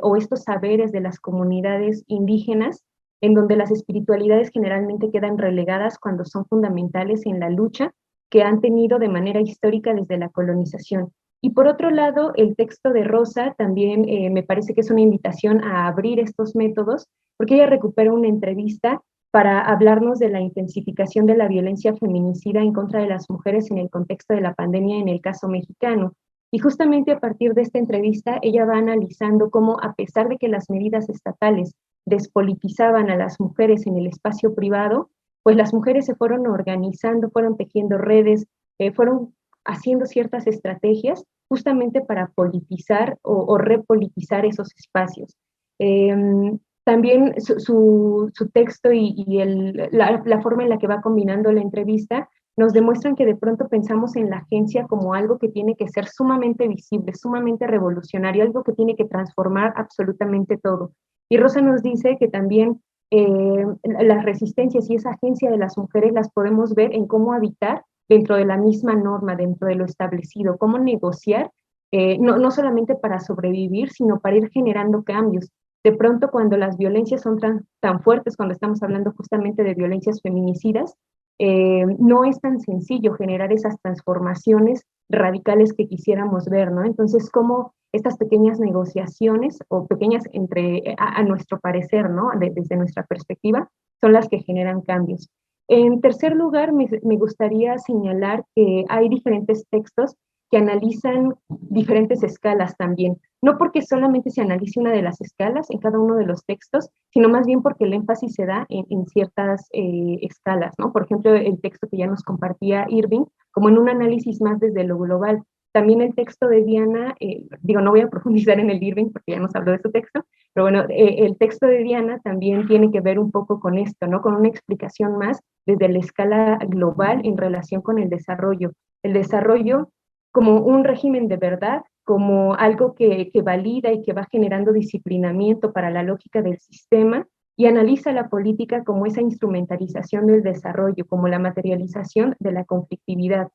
o estos saberes de las comunidades indígenas, en donde las espiritualidades generalmente quedan relegadas cuando son fundamentales en la lucha que han tenido de manera histórica desde la colonización. Y por otro lado, el texto de Rosa también me parece que es una invitación a abrir estos métodos, porque ella recupera una entrevista para hablarnos de la intensificación de la violencia feminicida en contra de las mujeres en el contexto de la pandemia en el caso mexicano. Y justamente a partir de esta entrevista, ella va analizando cómo, a pesar de que las medidas estatales despolitizaban a las mujeres en el espacio privado, pues las mujeres se fueron organizando, fueron tejiendo redes, fueron haciendo ciertas estrategias justamente para politizar o repolitizar esos espacios. También su texto la forma en la que va combinando la entrevista nos demuestran que de pronto pensamos en la agencia como algo que tiene que ser sumamente visible, sumamente revolucionario, algo que tiene que transformar absolutamente todo. Y Rosa nos dice que también las resistencias y esa agencia de las mujeres las podemos ver en cómo habitar dentro de la misma norma, dentro de lo establecido, cómo negociar, no solamente para sobrevivir, sino para ir generando cambios. De pronto, cuando las violencias son tan fuertes, cuando estamos hablando justamente de violencias feminicidas, no es tan sencillo generar esas transformaciones radicales que quisiéramos ver, ¿no? Entonces, cómo estas pequeñas negociaciones, o pequeñas a nuestro parecer, ¿no? Desde nuestra perspectiva, son las que generan cambios. En tercer lugar, me gustaría señalar que hay diferentes textos que analizan diferentes escalas también. No porque solamente se analice una de las escalas en cada uno de los textos, sino más bien porque el énfasis se da en ciertas escalas, ¿no? Por ejemplo, el texto que ya nos compartía Irving, como en un análisis más desde lo global. También el texto de Diana, no voy a profundizar en el Irving porque ya nos habló de su texto, pero bueno, el texto de Diana también tiene que ver un poco con esto, ¿no? Con una explicación más desde la escala global en relación con el desarrollo. El desarrollo como un régimen de verdad, como algo que valida y que va generando disciplinamiento para la lógica del sistema, y analiza la política como esa instrumentalización del desarrollo, como la materialización de la conflictividad.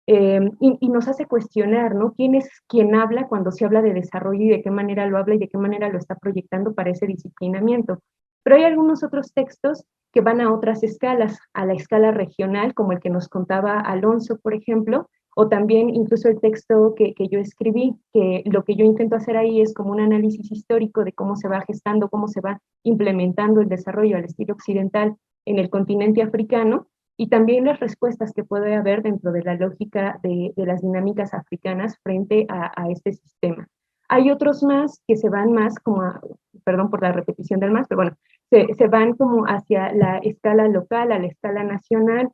Y nos hace cuestionar, ¿no? ¿Quién es quien habla cuando se habla de desarrollo y de qué manera lo habla y de qué manera lo está proyectando para ese disciplinamiento? Pero hay algunos otros textos que van a otras escalas, a la escala regional, como el que nos contaba Alonso, por ejemplo, o también incluso el texto que yo escribí, que lo que yo intento hacer ahí es como un análisis histórico de cómo se va gestando, cómo se va implementando el desarrollo al estilo occidental en el continente africano, y también las respuestas que puede haber dentro de la lógica de las dinámicas africanas frente a este sistema. Hay otros más que se van más como, perdón por la repetición del más, pero bueno, se van como hacia la escala local, a la escala nacional.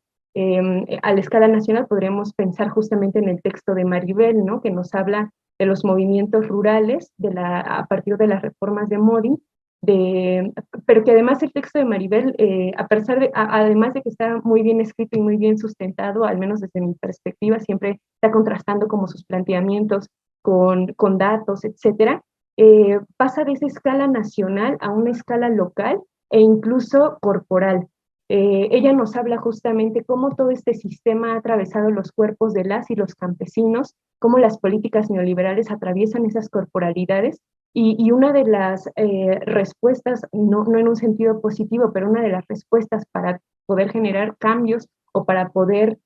A la escala nacional podríamos pensar justamente en el texto de Maribel, ¿no? Que nos habla de los movimientos rurales a partir de las reformas de Modi, pero que además el texto de Maribel, además de que está muy bien escrito y muy bien sustentado, al menos desde mi perspectiva, siempre está contrastando como sus planteamientos con datos, etcétera, pasa de esa escala nacional a una escala local e incluso corporal. Ella nos habla justamente cómo todo este sistema ha atravesado los cuerpos de las y los campesinos, cómo las políticas neoliberales atraviesan esas corporalidades, y una de las respuestas, no en un sentido positivo, pero una de las respuestas para poder generar cambios o para poder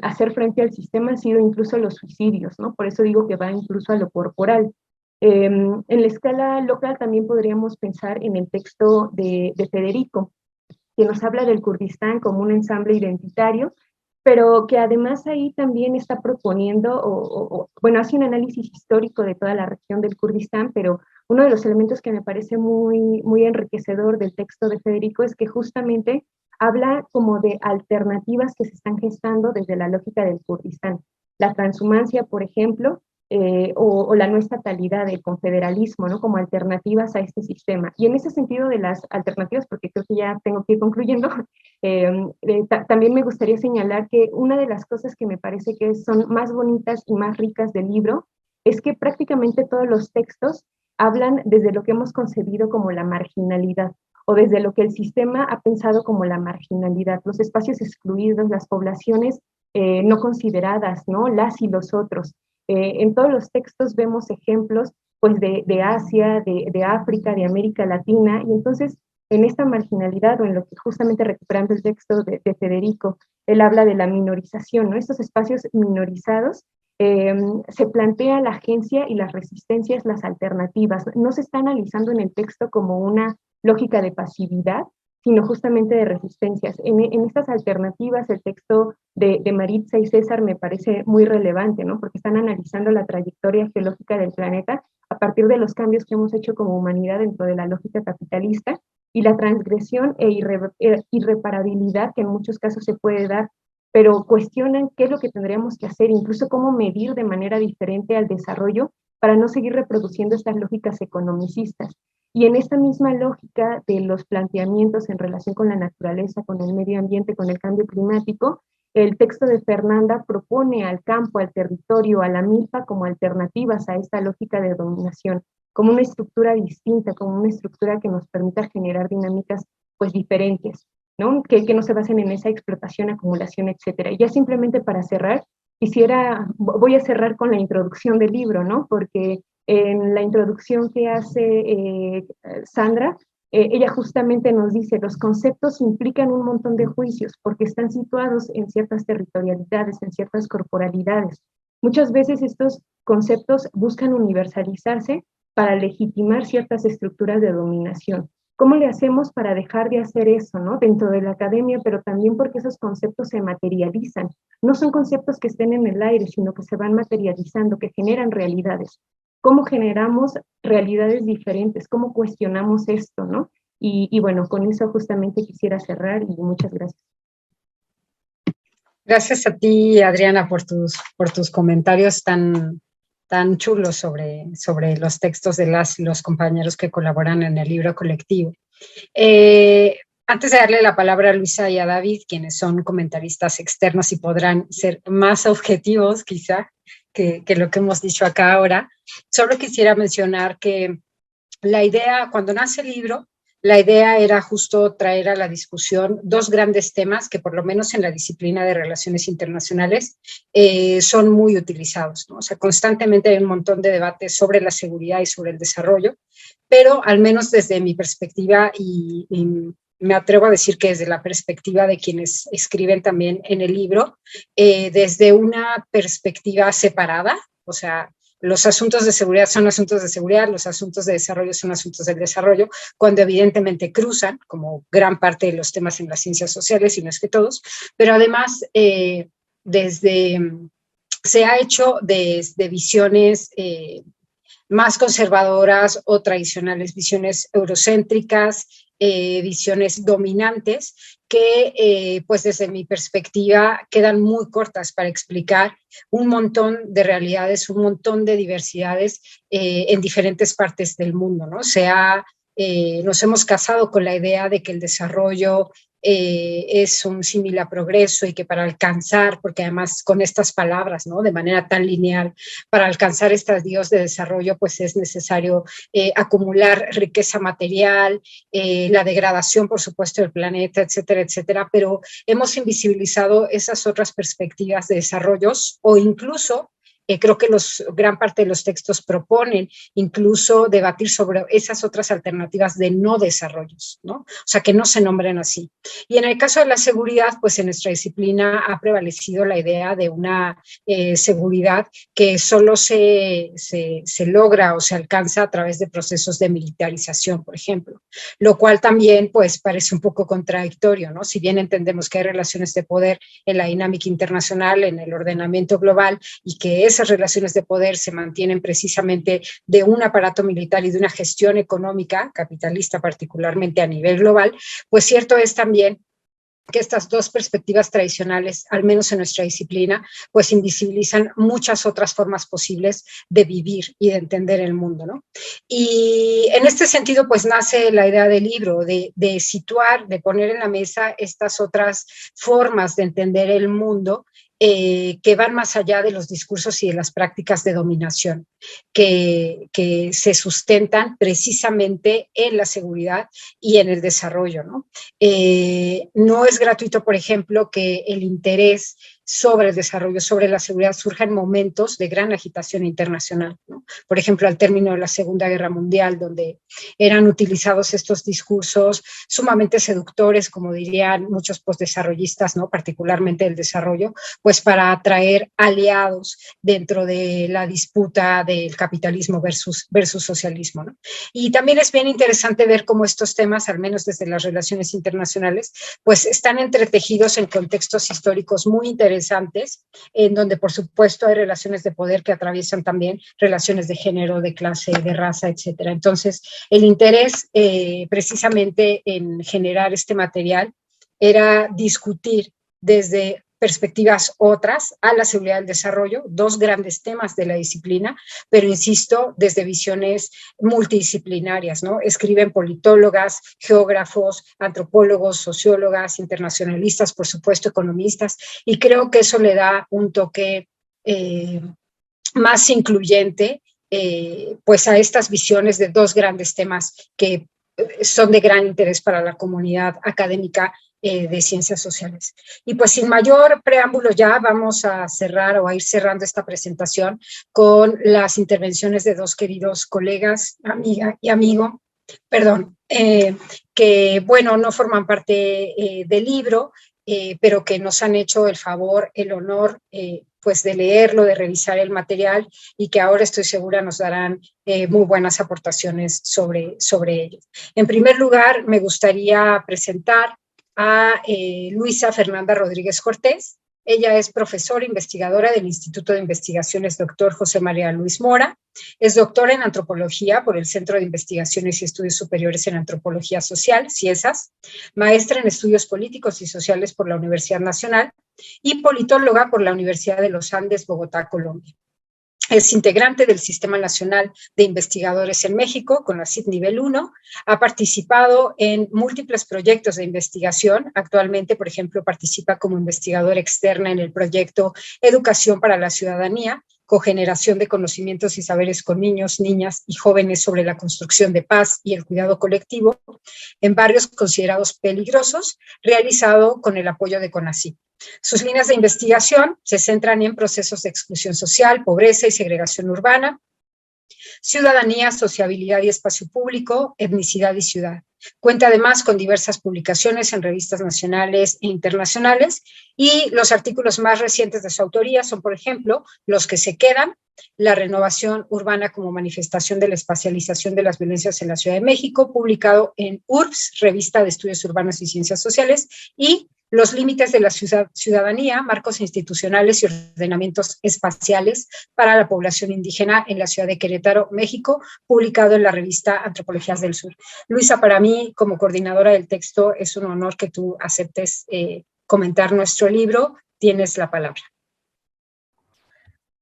hacer frente al sistema han sido incluso los suicidios, ¿no? Por eso digo que va incluso a lo corporal. En la escala local también podríamos pensar en el texto de Federico, que nos habla del Kurdistán como un ensamble identitario, pero que además ahí también está proponiendo, bueno, hace un análisis histórico de toda la región del Kurdistán, pero uno de los elementos que me parece muy enriquecedor del texto de Federico es que justamente habla como de alternativas que se están gestando desde la lógica del Kurdistán. La transhumancia, por ejemplo, o la no estatalidad, el confederalismo, ¿no? Como alternativas a este sistema. Y en ese sentido de las alternativas, porque creo que ya tengo que ir concluyendo, también me gustaría señalar que una de las cosas que me parece que son más bonitas y más ricas del libro es que prácticamente todos los textos hablan desde lo que hemos concebido como la marginalidad, o desde lo que el sistema ha pensado como la marginalidad, los espacios excluidos, las poblaciones no consideradas, ¿no? Las y los otros. En todos los textos vemos ejemplos pues de Asia, de África, de América Latina, y entonces en esta marginalidad, o en lo que justamente recuperando el texto de Federico, él habla de la minorización, ¿no? Estos espacios minorizados, se plantea la agencia y las resistencias, las alternativas. No se está analizando en el texto como una lógica de pasividad, sino justamente de resistencias. En estas alternativas, el texto de Maritza y César me parece muy relevante, ¿no? Porque están analizando la trayectoria geológica del planeta a partir de los cambios que hemos hecho como humanidad dentro de la lógica capitalista y la transgresión e irreparabilidad que en muchos casos se puede dar, pero cuestionan qué es lo que tendríamos que hacer, incluso cómo medir de manera diferente al desarrollo para no seguir reproduciendo estas lógicas economicistas. Y en esta misma lógica de los planteamientos en relación con la naturaleza, con el medio ambiente, con el cambio climático, el texto de Fernanda propone al campo, al territorio, a la milpa como alternativas a esta lógica de dominación, como una estructura distinta, como una estructura que nos permita generar dinámicas pues diferentes, ¿no? Que no se basen en esa explotación, acumulación, etcétera. Y ya simplemente para cerrar, voy a cerrar con la introducción del libro, ¿no? Porque en la introducción que hace Sandra, ella justamente nos dice, los conceptos implican un montón de juicios porque están situados en ciertas territorialidades, en ciertas corporalidades. Muchas veces estos conceptos buscan universalizarse para legitimar ciertas estructuras de dominación. ¿Cómo le hacemos para dejar de hacer eso, ¿no? Dentro de la academia, pero también porque esos conceptos se materializan. No son conceptos que estén en el aire, sino que se van materializando, que generan realidades. ¿Cómo generamos realidades diferentes? ¿Cómo cuestionamos esto, no? Y bueno, con eso justamente quisiera cerrar y muchas gracias. Gracias a ti, Adriana, por tus comentarios tan chulos sobre los textos de los compañeros que colaboran en el libro colectivo. Antes de darle la palabra a Luisa y a David, quienes son comentaristas externos y podrán ser más objetivos quizá que lo que hemos dicho acá ahora, solo quisiera mencionar que la idea, cuando nace el libro, la idea era justo traer a la discusión dos grandes temas que por lo menos en la disciplina de relaciones internacionales son muy utilizados, ¿no? O sea, constantemente hay un montón de debates sobre la seguridad y sobre el desarrollo, pero al menos desde mi perspectiva y me atrevo a decir que desde la perspectiva de quienes escriben también en el libro, desde una perspectiva separada, o sea, los asuntos de seguridad son asuntos de seguridad, los asuntos de desarrollo son asuntos del desarrollo, cuando evidentemente cruzan, como gran parte de los temas en las ciencias sociales, y no es que todos, pero además se ha hecho desde visiones más conservadoras o tradicionales, visiones eurocéntricas, visiones dominantes que, pues desde mi perspectiva, quedan muy cortas para explicar un montón de realidades, un montón de diversidades en diferentes partes del mundo, ¿no? Nos hemos casado con la idea de que el desarrollo es un símil a progreso y que para alcanzar, porque además con estas palabras, ¿no? De manera tan lineal, para alcanzar estadios de desarrollo, pues es necesario acumular riqueza material, la degradación, por supuesto, del planeta, etcétera, etcétera, pero hemos invisibilizado esas otras perspectivas de desarrollos o incluso creo que gran parte de los textos proponen incluso debatir sobre esas otras alternativas de no desarrollos, ¿no? O sea, que no se nombren así. Y en el caso de la seguridad, pues en nuestra disciplina ha prevalecido la idea de una seguridad que solo se logra o se alcanza a través de procesos de militarización, por ejemplo, lo cual también pues parece un poco contradictorio, ¿no? Si bien entendemos que hay relaciones de poder en la dinámica internacional, en el ordenamiento global, y que esas relaciones de poder se mantienen precisamente de un aparato militar y de una gestión económica capitalista, particularmente a nivel global, pues cierto es también que estas dos perspectivas tradicionales, al menos en nuestra disciplina, pues invisibilizan muchas otras formas posibles de vivir y de entender el mundo, ¿no? Y en este sentido, pues nace la idea del libro, de situar, de poner en la mesa estas otras formas de entender el mundo que van más allá de los discursos y de las prácticas de dominación, que se sustentan precisamente en la seguridad y en el desarrollo, ¿no? No es gratuito, por ejemplo, que el interés sobre el desarrollo, sobre la seguridad, surja en momentos de gran agitación internacional, ¿no? Por ejemplo, al término de la Segunda Guerra Mundial, donde eran utilizados estos discursos sumamente seductores, como dirían muchos postdesarrollistas, ¿no? Particularmente el desarrollo, pues para atraer aliados dentro de la disputa del capitalismo versus socialismo, ¿no? Y también es bien interesante ver cómo estos temas, al menos desde las relaciones internacionales, pues están entretejidos en contextos históricos muy interesantes, en donde por supuesto hay relaciones de poder que atraviesan también relaciones de género, de clase, de raza, etcétera. Entonces, el interés precisamente en generar este material era discutir desde perspectivas otras a la seguridad del desarrollo, dos grandes temas de la disciplina, pero insisto, desde visiones multidisciplinarias, ¿no? Escriben politólogas, geógrafos, antropólogos, sociólogas, internacionalistas, por supuesto, economistas, y creo que eso le da un toque más incluyente pues a estas visiones de dos grandes temas que son de gran interés para la comunidad académica de ciencias sociales. Y pues sin mayor preámbulo ya vamos a cerrar o a ir cerrando esta presentación con las intervenciones de dos queridos colegas, amiga y amigo, perdón, que bueno, no forman parte del libro, pero que nos han hecho el favor, el honor, pues de leerlo, de revisar el material y que ahora estoy segura nos darán muy buenas aportaciones sobre ello. En primer lugar, me gustaría presentar a Luisa Fernanda Rodríguez Cortés. Ella es profesora investigadora del Instituto de Investigaciones Dr. José María Luis Mora. Es doctora en antropología por el Centro de Investigaciones y Estudios Superiores en Antropología Social, CIESAS, maestra en estudios políticos y sociales por la Universidad Nacional y politóloga por la Universidad de los Andes, Bogotá, Colombia. Es integrante del Sistema Nacional de Investigadores en México, con la CID Nivel 1. Ha participado en múltiples proyectos de investigación. Actualmente, por ejemplo, participa como investigadora externa en el proyecto Educación para la Ciudadanía, cogeneración de conocimientos y saberes con niños, niñas y jóvenes sobre la construcción de paz y el cuidado colectivo en barrios considerados peligrosos, realizado con el apoyo de CONACYT. Sus líneas de investigación se centran en procesos de exclusión social, pobreza y segregación urbana, ciudadanía, sociabilidad y espacio público, etnicidad y ciudad. Cuenta además con diversas publicaciones en revistas nacionales e internacionales y los artículos más recientes de su autoría son, por ejemplo, Los que se quedan, la renovación urbana como manifestación de la espacialización de las violencias en la Ciudad de México, publicado en URBS, Revista de Estudios Urbanos y Ciencias Sociales, y Los límites de la ciudadanía, marcos institucionales y ordenamientos espaciales para la población indígena en la ciudad de Querétaro, México, publicado en la revista Antropologías del Sur. Luisa, para mí, como coordinadora del texto, es un honor que tú aceptes comentar nuestro libro. Tienes la palabra.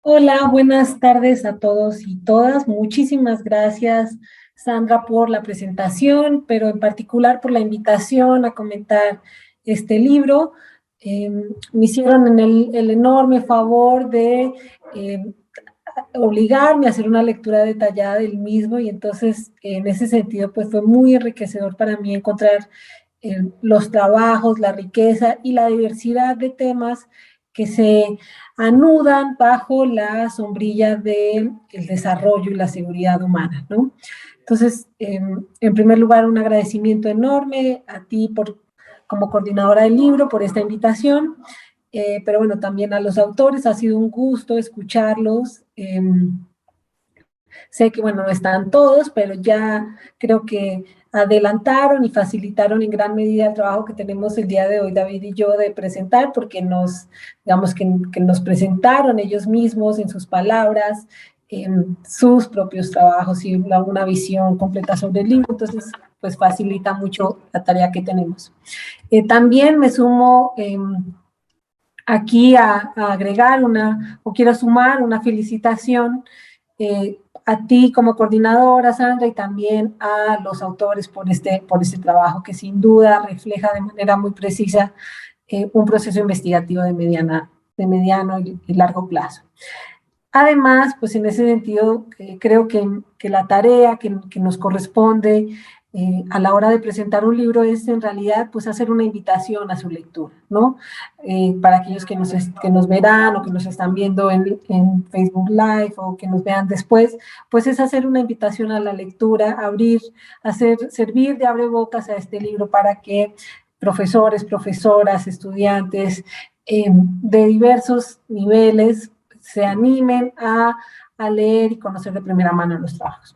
Hola, buenas tardes a todos y todas. Muchísimas gracias, Sandra, por la presentación, pero en particular por la invitación a comentar este libro. Me hicieron el enorme favor de obligarme a hacer una lectura detallada del mismo y entonces en ese sentido pues fue muy enriquecedor para mí encontrar los trabajos, la riqueza y la diversidad de temas que se anudan bajo la sombrilla del desarrollo y la seguridad humana, ¿no? Entonces, en primer lugar, un agradecimiento enorme a ti como coordinadora del libro por esta invitación, pero bueno, también a los autores, ha sido un gusto escucharlos. Sé que, bueno, no están todos, pero ya creo que adelantaron y facilitaron en gran medida el trabajo que tenemos el día de hoy, David y yo, de presentar, porque digamos que nos presentaron ellos mismos en sus palabras, sus propios trabajos y una visión completa sobre el libro. Entonces, pues facilita mucho la tarea que tenemos. También me sumo aquí a agregar o quiero sumar una felicitación a ti como coordinadora, Sandra, y también a los autores por este trabajo que sin duda refleja de manera muy precisa un proceso investigativo de mediano y largo plazo. Además, pues en ese sentido, creo que la tarea que nos corresponde a la hora de presentar un libro es en realidad pues hacer una invitación a su lectura, ¿no? Para aquellos que nos verán o que nos están viendo en Facebook Live o que nos vean después, pues es hacer una invitación a la lectura, servir de abrebocas a este libro para que profesores, profesoras, estudiantes de diversos niveles se animen a leer y conocer de primera mano los trabajos.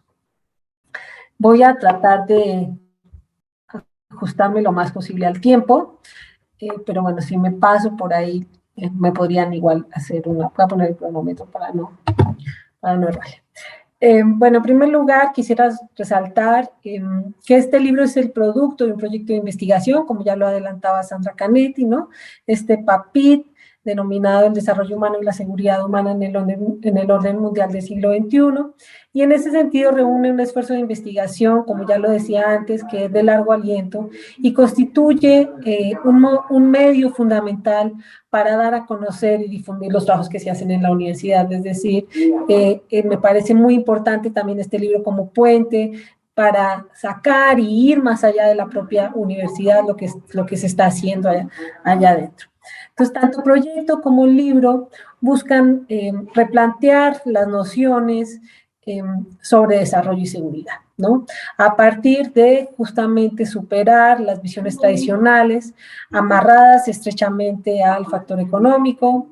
Voy a tratar de ajustarme lo más posible al tiempo, pero bueno, si me paso por ahí, me podrían igual hacer voy a poner el cronómetro para no errar. Bueno, en primer lugar, quisiera resaltar que este libro es el producto de un proyecto de investigación, como ya lo adelantaba Sandra Canetti, ¿no? Este PAPIT, denominado El desarrollo humano y la seguridad humana en el orden mundial del siglo XXI, y en ese sentido reúne un esfuerzo de investigación, como ya lo decía antes, que es de largo aliento y constituye un medio fundamental para dar a conocer y difundir los trabajos que se hacen en la universidad. Es decir, me parece muy importante también este libro como puente para sacar y ir más allá de la propia universidad, lo que se está haciendo allá adentro. Entonces, tanto proyecto como libro buscan replantear las nociones sobre desarrollo y seguridad, ¿no? A partir de justamente superar las visiones tradicionales, amarradas estrechamente al factor económico,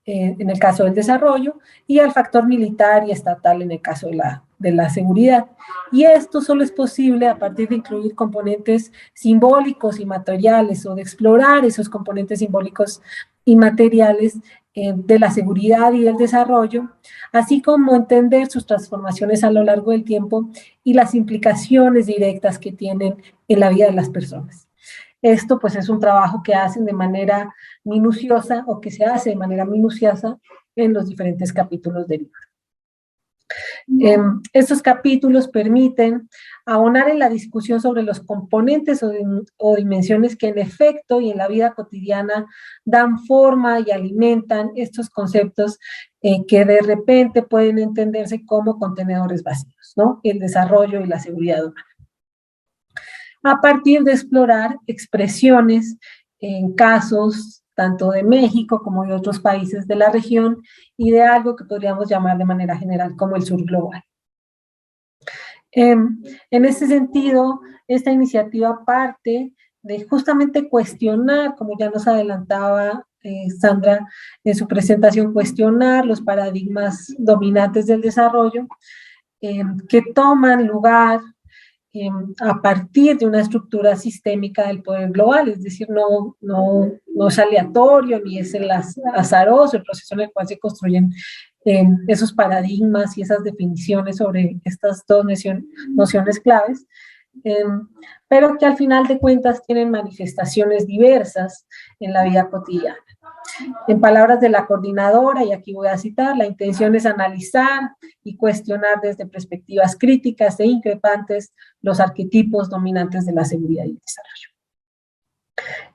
en el caso del desarrollo, y al factor militar y estatal en el caso de la seguridad. Y esto solo es posible a partir de incluir componentes simbólicos y materiales, o de explorar esos componentes simbólicos y materiales de la seguridad y del desarrollo, así como entender sus transformaciones a lo largo del tiempo y las implicaciones directas que tienen en la vida de las personas. Esto pues es un trabajo que hacen de manera minuciosa o que se hace de manera minuciosa en los diferentes capítulos del libro. Estos capítulos permiten ahonar en la discusión sobre los componentes o dimensiones que en efecto y en la vida cotidiana dan forma y alimentan estos conceptos que de repente pueden entenderse como contenedores vacíos, ¿no? El desarrollo y la seguridad humana. A partir de explorar expresiones en casos tanto de México como de otros países de la región y de algo que podríamos llamar de manera general como el sur global. En ese sentido, esta iniciativa parte de justamente cuestionar, como ya nos adelantaba Sandra en su presentación, cuestionar los paradigmas dominantes del desarrollo que toman lugar a partir de una estructura sistémica del poder global, es decir, no es aleatorio ni es azaroso el proceso en el cual se construyen esos paradigmas y esas definiciones sobre estas dos nociones claves, pero que al final de cuentas tienen manifestaciones diversas en la vida cotidiana. En palabras de la coordinadora, y aquí voy a citar, la intención es analizar y cuestionar desde perspectivas críticas e increpantes los arquetipos dominantes de la seguridad y el desarrollo.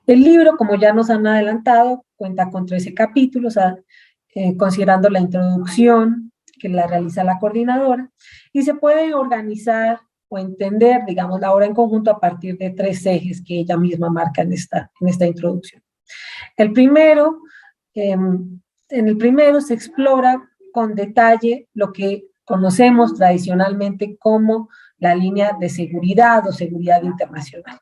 El libro, como ya nos han adelantado, cuenta con 13 capítulos, considerando la introducción que la realiza la coordinadora, y se puede organizar o entender, digamos, la obra en conjunto a partir de 3 ejes que ella misma marca en esta introducción. En el primero se explora con detalle lo que conocemos tradicionalmente como la línea de seguridad o seguridad internacional.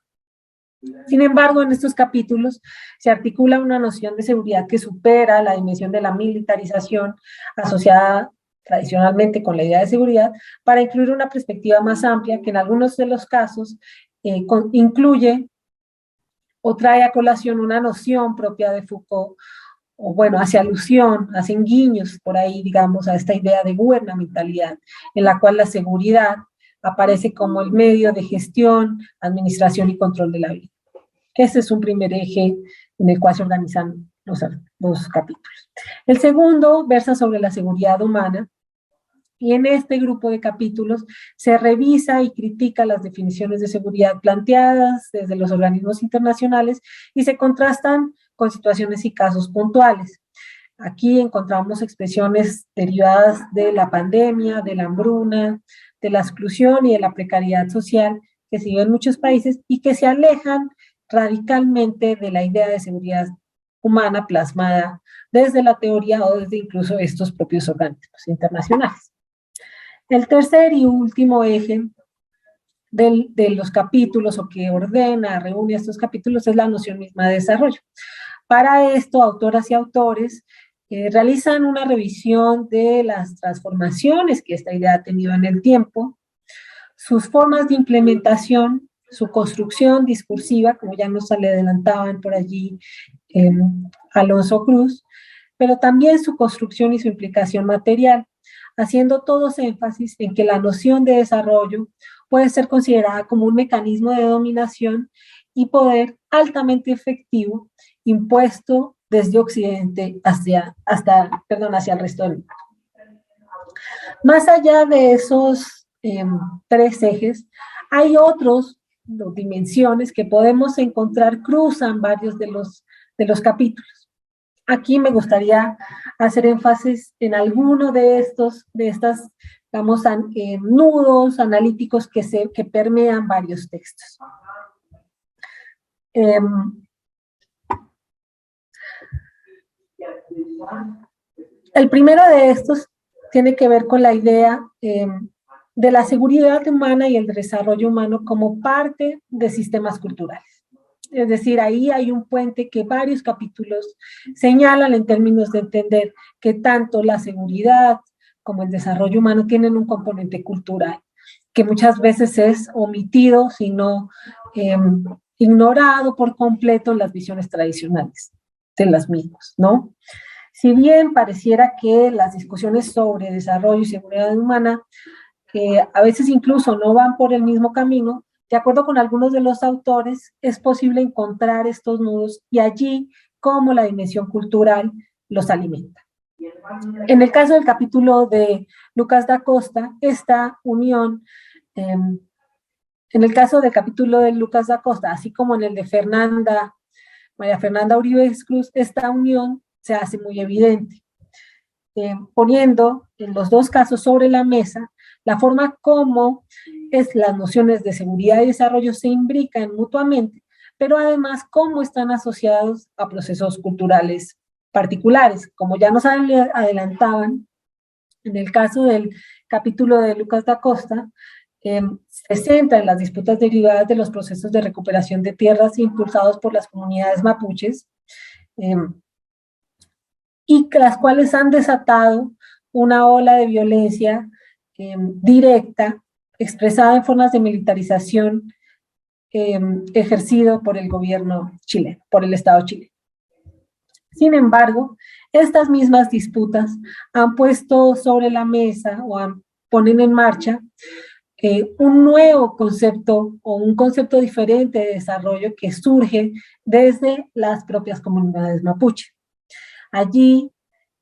Sin embargo, en estos capítulos se articula una noción de seguridad que supera la dimensión de la militarización asociada tradicionalmente con la idea de seguridad, para incluir una perspectiva más amplia que en algunos de los casos incluye o trae a colación una noción propia de Foucault, o bueno, hace alusión, hacen guiños por ahí, digamos, a esta idea de gubernamentalidad, en la cual la seguridad aparece como el medio de gestión, administración y control de la vida. Este es un primer eje en el cual se organizan los capítulos. El segundo versa sobre la seguridad humana, y en este grupo de capítulos se revisa y critica las definiciones de seguridad planteadas desde los organismos internacionales y se contrastan con situaciones y casos puntuales. Aquí encontramos expresiones derivadas de la pandemia, de la hambruna, de la exclusión y de la precariedad social que se vive en muchos países y que se alejan radicalmente de la idea de seguridad humana plasmada desde la teoría o desde incluso estos propios organismos internacionales. El tercer y último eje de los capítulos, o que ordena, reúne estos capítulos, es la noción misma de desarrollo. Para esto, autoras y autores realizan una revisión de las transformaciones que esta idea ha tenido en el tiempo, sus formas de implementación, su construcción discursiva, como ya nos le adelantaban por allí Alonso Cruz, pero también su construcción y su implicación material, haciendo todos énfasis en que la noción de desarrollo puede ser considerada como un mecanismo de dominación y poder altamente efectivo impuesto desde Occidente hacia el resto del mundo. Más allá de esos tres ejes, hay otras dimensiones que podemos encontrar, cruzan varios de los capítulos. Aquí me gustaría hacer énfasis en alguno de estos, digamos, nudos analíticos que permean varios textos. El primero de estos tiene que ver con la idea de la seguridad humana y el desarrollo humano como parte de sistemas culturales. Es decir, ahí hay un puente que varios capítulos señalan en términos de entender que tanto la seguridad como el desarrollo humano tienen un componente cultural, que muchas veces es omitido, sino ignorado por completo en las visiones tradicionales de las mismas, ¿no? Si bien pareciera que las discusiones sobre desarrollo y seguridad humana a veces incluso no van por el mismo camino, de acuerdo con algunos de los autores, es posible encontrar estos nudos y allí cómo la dimensión cultural los alimenta. En el caso del capítulo de Lucas da Costa, esta unión, en el caso del capítulo de Lucas da Costa, así como en el de María Fernanda Uribe Cruz, esta unión se hace muy evidente, poniendo en los dos casos sobre la mesa la forma como las nociones de seguridad y desarrollo se imbrican mutuamente, pero además cómo están asociados a procesos culturales particulares. Como ya nos adelantaban, en el caso del capítulo de Lucas da Costa, se centra en las disputas derivadas de los procesos de recuperación de tierras impulsados por las comunidades mapuches, y las cuales han desatado una ola de violencia directa, expresada en formas de militarización ejercido por el gobierno chileno, por el Estado chileno. Sin embargo, estas mismas disputas han puesto sobre la mesa o ponen en marcha un nuevo concepto o un concepto diferente de desarrollo que surge desde las propias comunidades mapuche. Allí,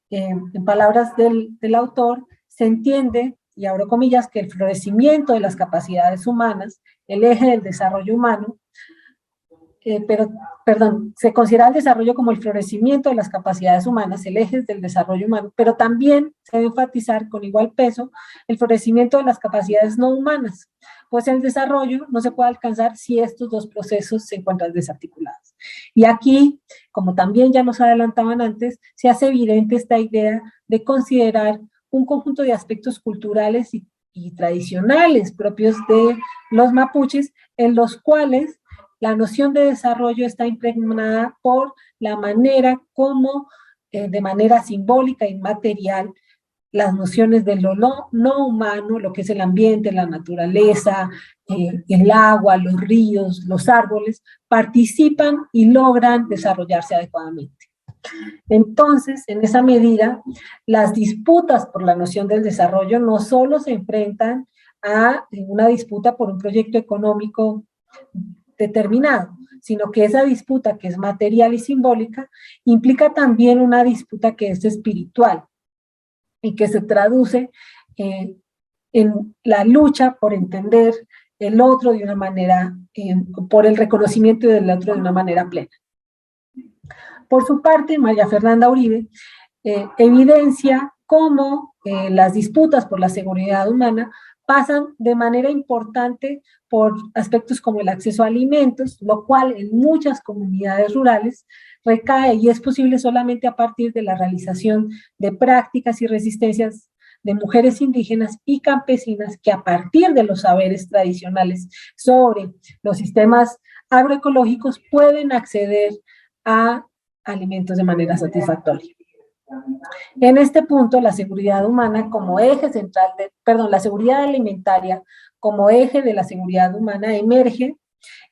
en palabras del autor, se entiende, y abro comillas, que el florecimiento de las capacidades humanas, el eje del desarrollo humano, se considera el desarrollo como el florecimiento de las capacidades humanas, el eje del desarrollo humano, pero también se debe enfatizar con igual peso el florecimiento de las capacidades no humanas, pues el desarrollo no se puede alcanzar si estos dos procesos se encuentran desarticulados. Y aquí, como también ya nos adelantaban antes, se hace evidente esta idea de considerar un conjunto de aspectos culturales y tradicionales propios de los mapuches, en los cuales la noción de desarrollo está impregnada por la manera como, de manera simbólica y material, las nociones de lo no humano, lo que es el ambiente, la naturaleza, el agua, los ríos, los árboles, participan y logran desarrollarse adecuadamente. Entonces, en esa medida, las disputas por la noción del desarrollo no solo se enfrentan a una disputa por un proyecto económico determinado, sino que esa disputa, que es material y simbólica, implica también una disputa que es espiritual y que se traduce en la lucha por entender el otro de una manera, por el reconocimiento del otro de una manera plena. Por su parte, María Fernanda Uribe evidencia cómo las disputas por la seguridad humana pasan de manera importante por aspectos como el acceso a alimentos, lo cual en muchas comunidades rurales recae y es posible solamente a partir de la realización de prácticas y resistencias de mujeres indígenas y campesinas que a partir de los saberes tradicionales sobre los sistemas agroecológicos pueden acceder a alimentos de manera satisfactoria. En este punto, la seguridad humana como eje central, la seguridad alimentaria como eje de la seguridad humana emerge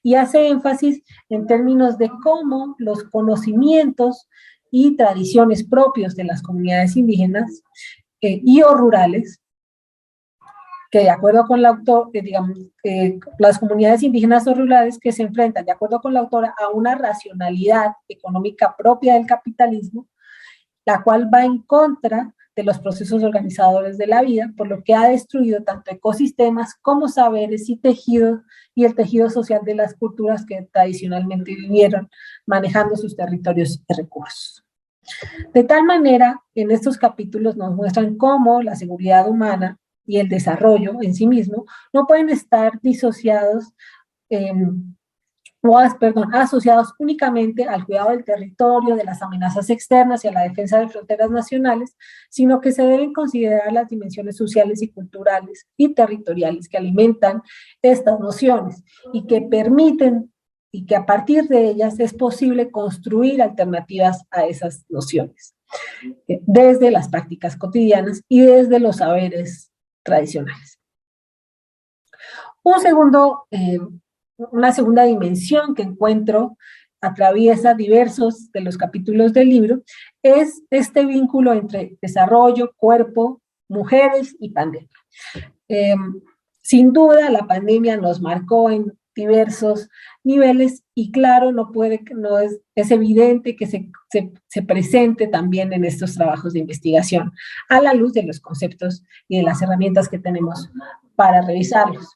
y hace énfasis en términos de cómo los conocimientos y tradiciones propios de las comunidades indígenas y o rurales, que de acuerdo con la autora, las comunidades indígenas o rurales que se enfrentan, de acuerdo con la autora, a una racionalidad económica propia del capitalismo, la cual va en contra de los procesos organizadores de la vida, por lo que ha destruido tanto ecosistemas como saberes y tejidos, y el tejido social de las culturas que tradicionalmente vivieron manejando sus territorios y recursos. De tal manera, en estos capítulos nos muestran cómo la seguridad humana y el desarrollo en sí mismo no pueden estar disociados asociados únicamente al cuidado del territorio, de las amenazas externas y a la defensa de fronteras nacionales, sino que se deben considerar las dimensiones sociales y culturales y territoriales que alimentan estas nociones y que permiten y que a partir de ellas es posible construir alternativas a esas nociones, desde las prácticas cotidianas y desde los saberes tradicionales. Una segunda dimensión que encuentro atraviesa diversos de los capítulos del libro es este vínculo entre desarrollo, cuerpo, mujeres y pandemia. Sin duda, la pandemia nos marcó en diversos niveles y claro, es evidente que se presente también en estos trabajos de investigación a la luz de los conceptos y de las herramientas que tenemos para revisarlos.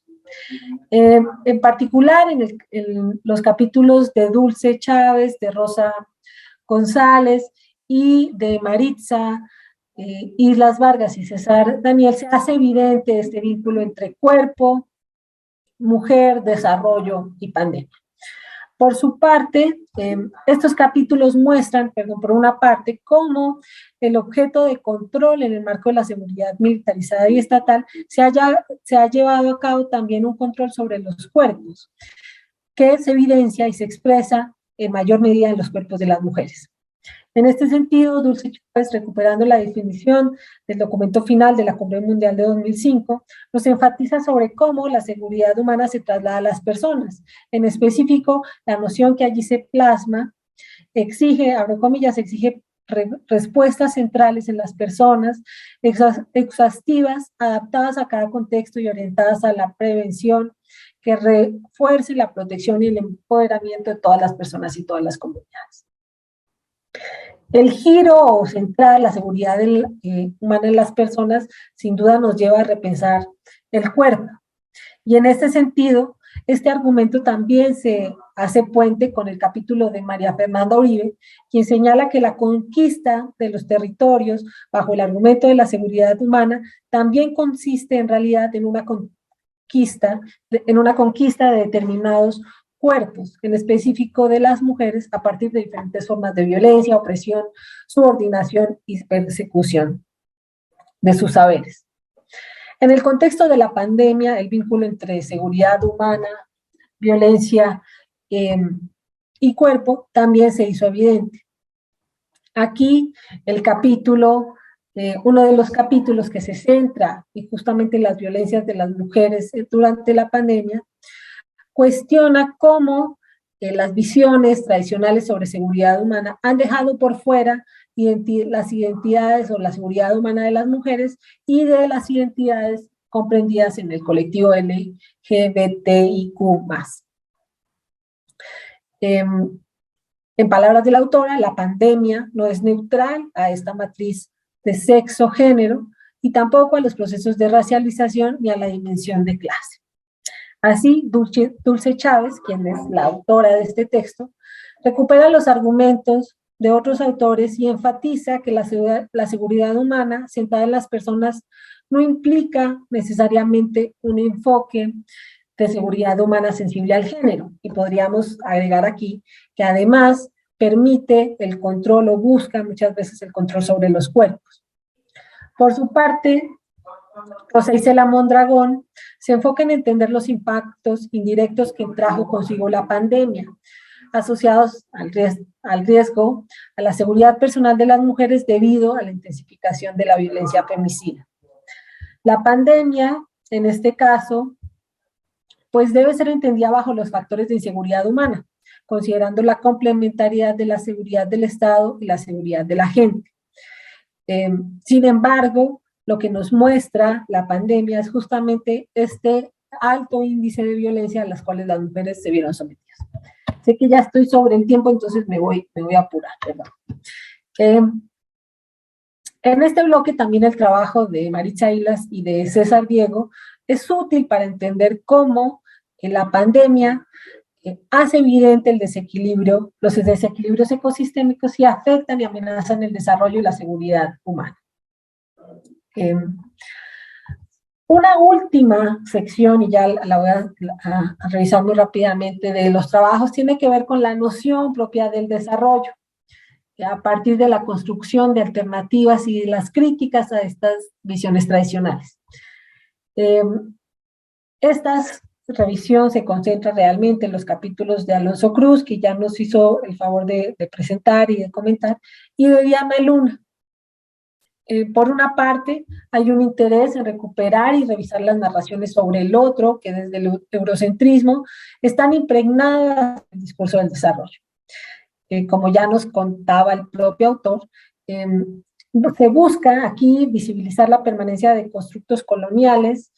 En particular, en los capítulos de Dulce Chávez, de Rosa González y de Maritza Islas Vargas y César Daniel, se hace evidente este vínculo entre cuerpo, mujer, desarrollo y pandemia. Por su parte, estos capítulos muestran, por una parte, cómo el objeto de control en el marco de la seguridad militarizada y estatal se ha llevado a cabo también un control sobre los cuerpos, que se evidencia y se expresa en mayor medida en los cuerpos de las mujeres. En este sentido, Dulce Chávez, recuperando la definición del documento final de la Cumbre Mundial de 2005, nos enfatiza sobre cómo la seguridad humana se traslada a las personas. En específico, la noción que allí se plasma exige, abro comillas, exige respuestas centrales en las personas, exhaustivas, adaptadas a cada contexto y orientadas a la prevención, que refuerce la protección y el empoderamiento de todas las personas y todas las comunidades. El giro central, la seguridad humana en las personas, sin duda nos lleva a repensar el cuerpo. Y en este sentido, este argumento también se hace puente con el capítulo de María Fernanda Uribe, quien señala que la conquista de los territorios bajo el argumento de la seguridad humana también consiste en realidad en una conquista de determinados cuerpos, en específico de las mujeres, a partir de diferentes formas de violencia, opresión, subordinación y persecución de sus saberes. En el contexto de la pandemia, el vínculo entre seguridad humana, violencia y cuerpo también se hizo evidente. Aquí el capítulo, uno de los capítulos que se centra y justamente en las violencias de las mujeres durante la pandemia, cuestiona cómo las visiones tradicionales sobre seguridad humana han dejado por fuera las identidades o la seguridad humana de las mujeres y de las identidades comprendidas en el colectivo LGBTIQ+. En palabras de la autora, la pandemia no es neutral a esta matriz de sexo-género y tampoco a los procesos de racialización ni a la dimensión de clase. Así, Dulce Chávez, quien es la autora de este texto, recupera los argumentos de otros autores y enfatiza que la seguridad humana centrada en las personas no implica necesariamente un enfoque de seguridad humana sensible al género. Y podríamos agregar aquí que además permite el control o busca muchas veces el control sobre los cuerpos. Por su parte, Rosa Isela Mondragón se enfoca en entender los impactos indirectos que trajo consigo la pandemia, asociados al riesgo a la seguridad personal de las mujeres debido a la intensificación de la violencia femicida. La pandemia, en este caso, pues debe ser entendida bajo los factores de inseguridad humana, considerando la complementariedad de la seguridad del Estado y la seguridad de la gente. Sin embargo, lo que nos muestra la pandemia es justamente este alto índice de violencia a las cuales las mujeres se vieron sometidas. Sé que ya estoy sobre el tiempo, entonces me voy a apurar, perdón. En este bloque también el trabajo de Maritza Islas y de César Diego es útil para entender cómo la pandemia hace evidente los desequilibrios ecosistémicos y afectan y amenazan el desarrollo y la seguridad humana. Una última sección, y ya la voy a revisar muy rápidamente, de los trabajos, tiene que ver con la noción propia del desarrollo, a partir de la construcción de alternativas y de las críticas a estas visiones tradicionales. Esta revisión se concentra realmente en los capítulos de Alonso Cruz, que ya nos hizo el favor de presentar y de comentar, y de Diana Luna. Por una parte, hay un interés en recuperar y revisar las narraciones sobre el otro, que desde el eurocentrismo están impregnadas en el discurso del desarrollo. Como ya nos contaba el propio autor, se busca aquí visibilizar la permanencia de constructos coloniales,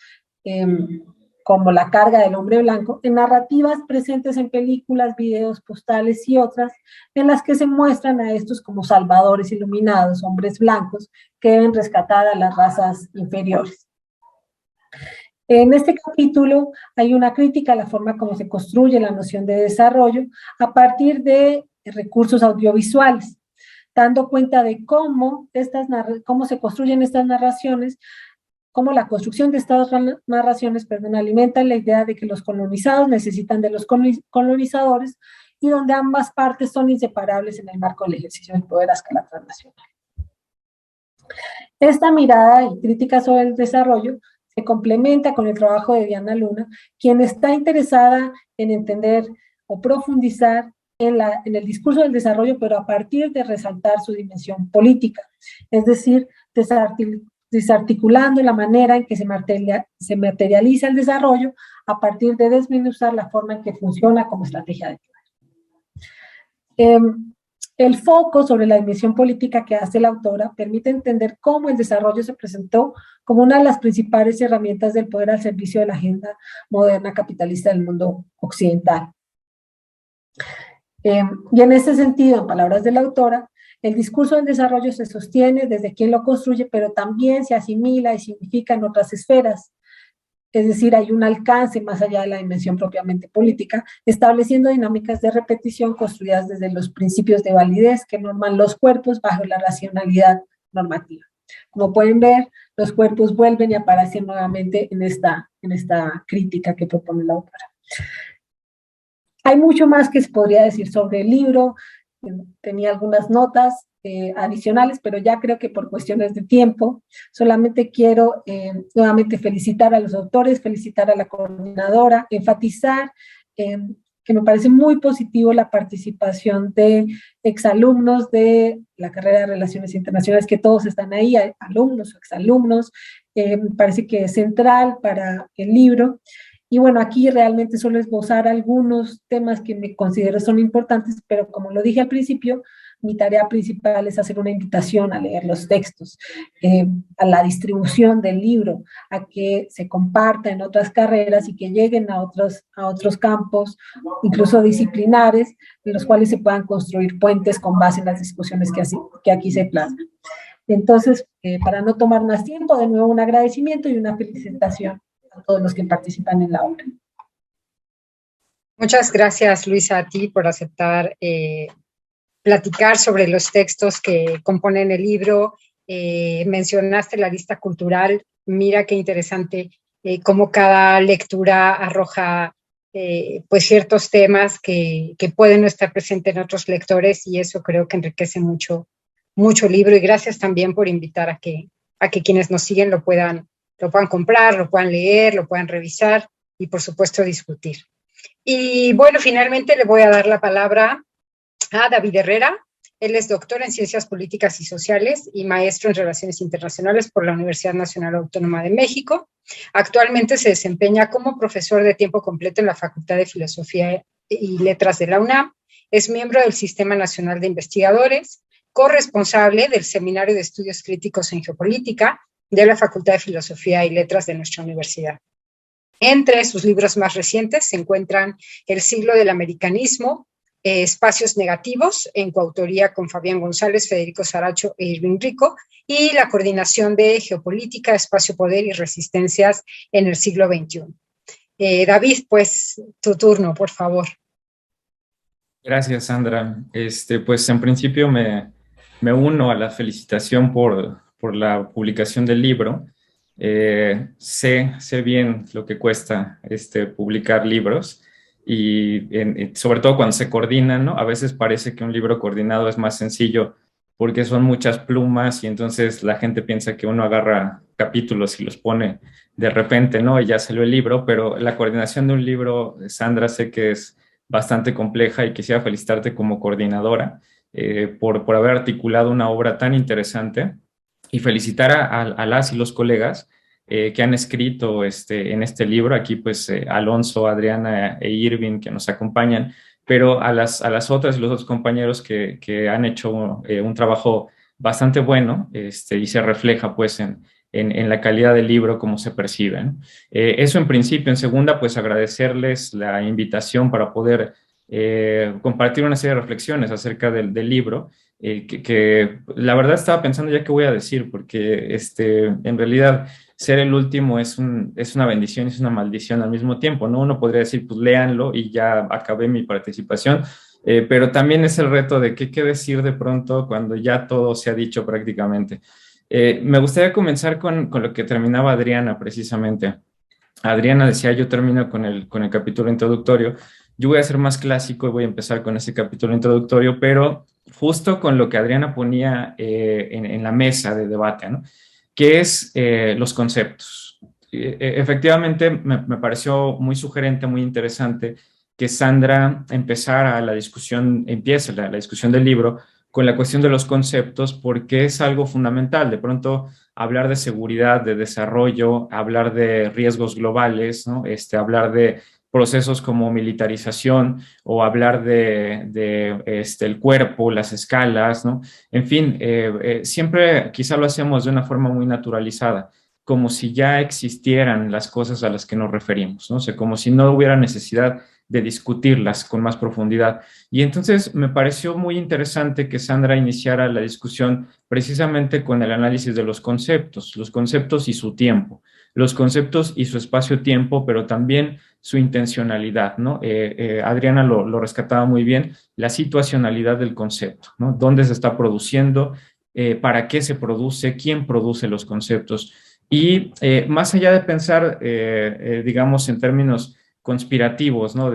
como la carga del hombre blanco, en narrativas presentes en películas, videos, postales y otras, en las que se muestran a estos como salvadores iluminados, hombres blancos, que deben rescatar a las razas inferiores. En este capítulo hay una crítica a la forma como se construye la noción de desarrollo a partir de recursos audiovisuales, dando cuenta de cómo se construyen estas narraciones, cómo la construcción de estas narraciones, alimenta la idea de que los colonizados necesitan de los colonizadores y donde ambas partes son inseparables en el marco del ejercicio del poder a escala transnacional. Esta mirada y crítica sobre el desarrollo se complementa con el trabajo de Diana Luna, quien está interesada en entender o profundizar en el discurso del desarrollo, pero a partir de resaltar su dimensión política, es decir, desarticulando la manera en que se materializa el desarrollo a partir de desmenuzar la forma en que funciona como estrategia de poder. El foco sobre la dimensión política que hace la autora permite entender cómo el desarrollo se presentó como una de las principales herramientas del poder al servicio de la agenda moderna capitalista del mundo occidental. Y en ese sentido, en palabras de la autora, el discurso del desarrollo se sostiene desde quien lo construye, pero también se asimila y significa en otras esferas. Es decir, hay un alcance más allá de la dimensión propiamente política, estableciendo dinámicas de repetición construidas desde los principios de validez que norman los cuerpos bajo la racionalidad normativa. Como pueden ver, los cuerpos vuelven y aparecen nuevamente en esta crítica que propone la autora. Hay mucho más que se podría decir sobre el libro. Tenía algunas notas adicionales, pero ya creo que por cuestiones de tiempo, solamente quiero nuevamente felicitar a los autores, felicitar a la coordinadora, enfatizar que me parece muy positivo la participación de exalumnos de la carrera de Relaciones Internacionales, que todos están ahí, alumnos o exalumnos, me parece que es central para el libro. Y bueno, aquí realmente solo esbozar algunos temas que me considero son importantes, pero como lo dije al principio, mi tarea principal es hacer una invitación a leer los textos, a la distribución del libro, a que se comparta en otras carreras y que lleguen a otros campos, incluso disciplinares, en los cuales se puedan construir puentes con base en las discusiones que aquí se plasman. Entonces, para no tomar más tiempo, de nuevo un agradecimiento y una felicitación a todos los que participan en la obra. Muchas gracias, Luisa, a ti por aceptar platicar sobre los textos que componen el libro. Mencionaste la lista cultural. Mira qué interesante cómo cada lectura arroja pues ciertos temas que pueden no estar presentes en otros lectores, y eso creo que enriquece mucho el libro. Y gracias también por invitar a que quienes nos siguen lo puedan comprar, lo puedan leer, lo puedan revisar y por supuesto discutir. Y bueno, finalmente le voy a dar la palabra a David Herrera. Él es doctor en Ciencias Políticas y Sociales y maestro en Relaciones Internacionales por la Universidad Nacional Autónoma de México. Actualmente se desempeña como profesor de tiempo completo en la Facultad de Filosofía y Letras de la UNAM. Es miembro del Sistema Nacional de Investigadores, corresponsable del Seminario de Estudios Críticos en Geopolítica de la Facultad de Filosofía y Letras de nuestra universidad. Entre sus libros más recientes se encuentran El siglo del americanismo, Espacios negativos, en coautoría con Fabián González, Federico Saracho e Irving Rico, y la coordinación de Geopolítica, Espacio, Poder y Resistencias en el siglo XXI. David, pues tu turno, por favor. Gracias, Sandra. Pues en principio me uno a la felicitación por la publicación del libro. Sé bien lo que cuesta publicar libros y sobre todo cuando se coordinan, ¿no? A veces parece que un libro coordinado es más sencillo porque son muchas plumas y entonces la gente piensa que uno agarra capítulos y los pone de repente, ¿no? Y ya salió el libro, pero la coordinación de un libro, Sandra, sé que es bastante compleja y quisiera felicitarte como coordinadora por haber articulado una obra tan interesante y felicitar a las y los colegas que han escrito en este libro. Aquí pues Alonso, Adriana e Irving que nos acompañan, pero a las otras y los otros compañeros que han hecho un trabajo bastante bueno y se refleja pues en la calidad del libro como se percibe, ¿no? Eso en principio. En segunda, pues agradecerles la invitación para poder compartir una serie de reflexiones acerca del libro, que la verdad estaba pensando ya qué voy a decir, porque en realidad ser el último es una bendición y es una maldición al mismo tiempo, ¿no? Uno podría decir, pues léanlo y ya acabé mi participación, pero también es el reto de qué decir de pronto cuando ya todo se ha dicho prácticamente. Me gustaría comenzar con lo que terminaba Adriana precisamente. Adriana decía, yo termino con el capítulo introductorio. Yo voy a ser más clásico y voy a empezar con ese capítulo introductorio, pero justo con lo que Adriana ponía en la mesa de debate, ¿no? Que es los conceptos. Efectivamente, me pareció muy sugerente, muy interesante que Sandra empezara empiece la discusión del libro con la cuestión de los conceptos, porque es algo fundamental. De pronto, hablar de seguridad, de desarrollo, hablar de riesgos globales, ¿no? Hablar de procesos como militarización o hablar el cuerpo, las escalas, ¿no? En fin, siempre quizá lo hacemos de una forma muy naturalizada, como si ya existieran las cosas a las que nos referimos, ¿no? O sea, como si no hubiera necesidad de discutirlas con más profundidad. Y entonces me pareció muy interesante que Sandra iniciara la discusión precisamente con el análisis de los conceptos y su tiempo, los conceptos y su espacio-tiempo, pero también su intencionalidad, ¿no? Adriana lo rescataba muy bien, la situacionalidad del concepto, ¿no? ¿Dónde se está produciendo? ¿Para qué se produce? ¿Quién produce los conceptos? Y más allá de pensar, digamos, en términos conspirativos, ¿no?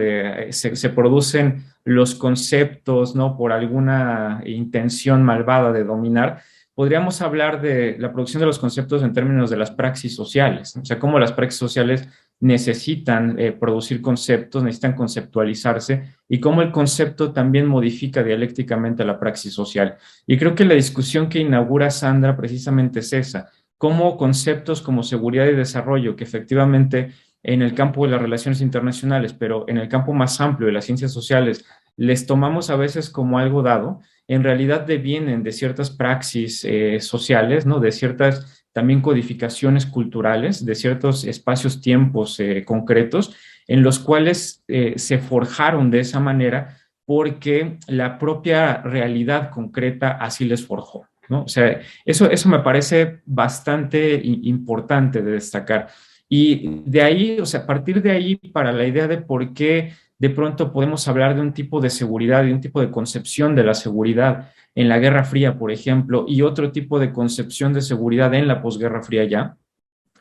Se producen los conceptos, ¿no? Por alguna intención malvada de dominar. Podríamos hablar de la producción de los conceptos en términos de las praxis sociales, ¿no? O sea, cómo las praxis sociales necesitan producir conceptos, necesitan conceptualizarse, y cómo el concepto también modifica dialécticamente la praxis social. Y creo que la discusión que inaugura Sandra precisamente es esa, cómo conceptos como seguridad y desarrollo, que efectivamente en el campo de las relaciones internacionales, pero en el campo más amplio de las ciencias sociales, les tomamos a veces como algo dado, en realidad devienen de ciertas praxis sociales, ¿no? De ciertas también codificaciones culturales, de ciertos espacios-tiempos concretos, en los cuales se forjaron de esa manera porque la propia realidad concreta así les forjó, ¿no? O sea, eso me parece bastante importante de destacar. Y de ahí, o sea, a partir de ahí, para la idea de por qué de pronto podemos hablar de un tipo de seguridad y un tipo de concepción de la seguridad en la Guerra Fría, por ejemplo, y otro tipo de concepción de seguridad en la posguerra fría ya,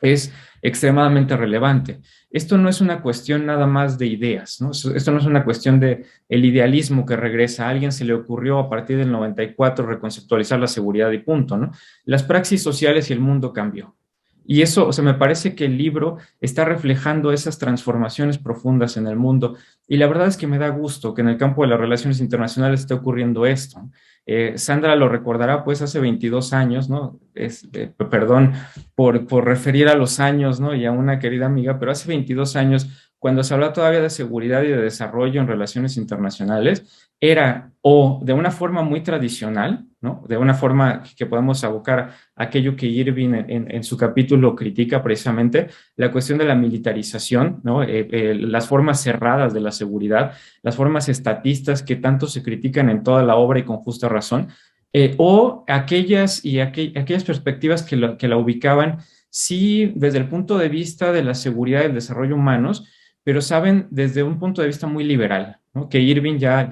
es extremadamente relevante. Esto no es una cuestión nada más de ideas, ¿no? Esto no es una cuestión de el idealismo que regresa. A alguien se le ocurrió a partir del 94 reconceptualizar la seguridad y punto, ¿no? Las praxis sociales y el mundo cambió. Y eso, o sea, me parece que el libro está reflejando esas transformaciones profundas en el mundo. Y la verdad es que me da gusto que en el campo de las relaciones internacionales esté ocurriendo esto. Sandra lo recordará, pues, hace 22 años, ¿no? Perdón por referir a los años, ¿no? Y a una querida amiga, pero hace 22 años, cuando se hablaba todavía de seguridad y de desarrollo en relaciones internacionales, era o de una forma muy tradicional, ¿no? De una forma que podemos abocar aquello que Irving en su capítulo critica precisamente, la cuestión de la militarización, ¿no? Las formas cerradas de la seguridad, las formas estatistas que tanto se critican en toda la obra y con justa razón, o aquellas perspectivas que la ubicaban, sí, desde el punto de vista de la seguridad y el desarrollo humanos, pero saben, desde un punto de vista muy liberal, ¿no? Que Irving ya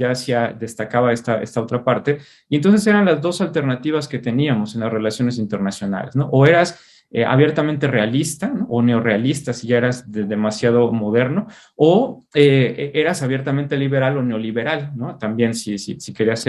destacaba esta otra parte, y entonces eran las dos alternativas que teníamos en las relaciones internacionales, ¿no? O eras abiertamente realista, ¿no? O neorrealista si ya eras demasiado moderno, o eras abiertamente liberal o neoliberal, ¿no? También si querías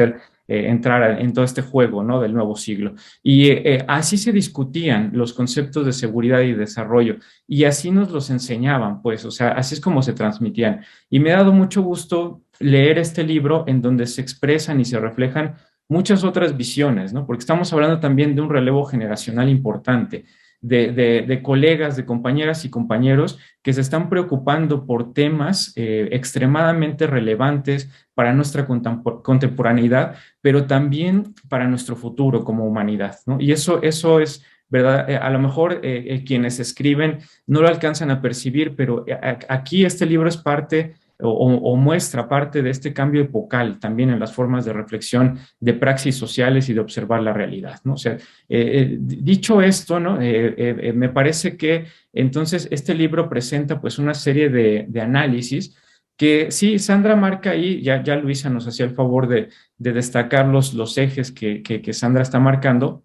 entrar en todo este juego, ¿no? Del nuevo siglo. Y así se discutían los conceptos de seguridad y desarrollo, y así nos los enseñaban, pues, o sea, así es como se transmitían. Y me ha dado mucho gusto leer este libro en donde se expresan y se reflejan muchas otras visiones, ¿no? Porque estamos hablando también de un relevo generacional importante, de colegas, de compañeras y compañeros que se están preocupando por temas extremadamente relevantes para nuestra contemporaneidad, pero también para nuestro futuro como humanidad, ¿no? Y eso es, ¿verdad? A lo mejor quienes escriben no lo alcanzan a percibir, pero aquí este libro es parte o muestra parte de este cambio epocal también en las formas de reflexión de praxis sociales y de observar la realidad, ¿no? O sea, dicho esto, ¿no? Me parece que entonces este libro presenta pues una serie de análisis que sí, Sandra marca ahí, ya Luisa nos hacía el favor de destacar los ejes que Sandra está marcando,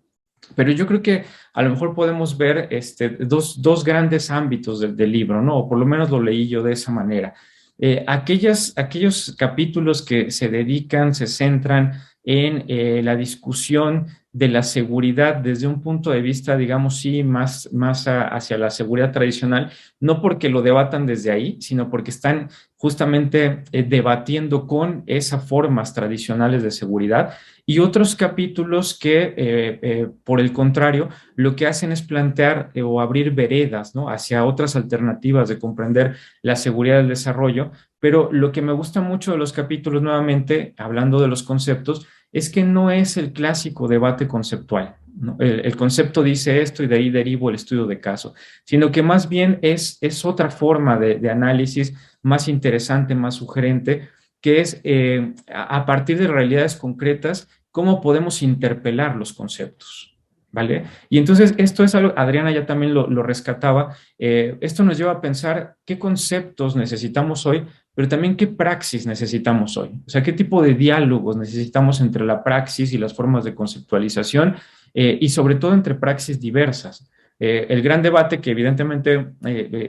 pero yo creo que a lo mejor podemos ver dos grandes ámbitos del libro, ¿no? O por lo menos lo leí yo de esa manera. Aquellos capítulos que se dedican, se centran en la discusión de la seguridad desde un punto de vista, digamos, sí, más hacia la seguridad tradicional, no porque lo debatan desde ahí, sino porque están justamente debatiendo con esas formas tradicionales de seguridad, y otros capítulos que, por el contrario, lo que hacen es plantear o abrir veredas, ¿no? Hacia otras alternativas de comprender la seguridad del desarrollo, pero lo que me gusta mucho de los capítulos, nuevamente, hablando de los conceptos, es que no es el clásico debate conceptual, ¿no? El concepto dice esto y de ahí derivo el estudio de caso, sino que más bien es otra forma de análisis más interesante, más sugerente, que es a partir de realidades concretas, cómo podemos interpelar los conceptos. ¿Vale? Y entonces esto es algo, Adriana ya también lo rescataba, esto nos lleva a pensar qué conceptos necesitamos hoy, pero también qué praxis necesitamos hoy. O sea, qué tipo de diálogos necesitamos entre la praxis y las formas de conceptualización, y sobre todo entre praxis diversas. El gran debate que evidentemente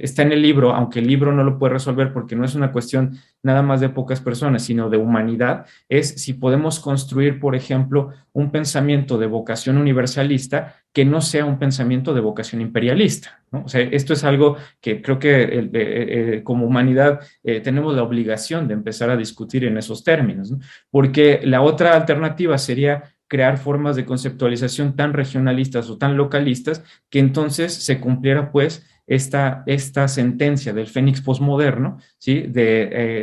está en el libro, aunque el libro no lo puede resolver porque no es una cuestión nada más de pocas personas, sino de humanidad, es si podemos construir, por ejemplo, un pensamiento de vocación universalista que no sea un pensamiento de vocación imperialista, ¿no? O sea, esto es algo que creo que como humanidad tenemos la obligación de empezar a discutir en esos términos, ¿no? Porque la otra alternativa sería crear formas de conceptualización tan regionalistas o tan localistas que entonces se cumpliera pues esta sentencia del Fénix postmoderno, ¿sí?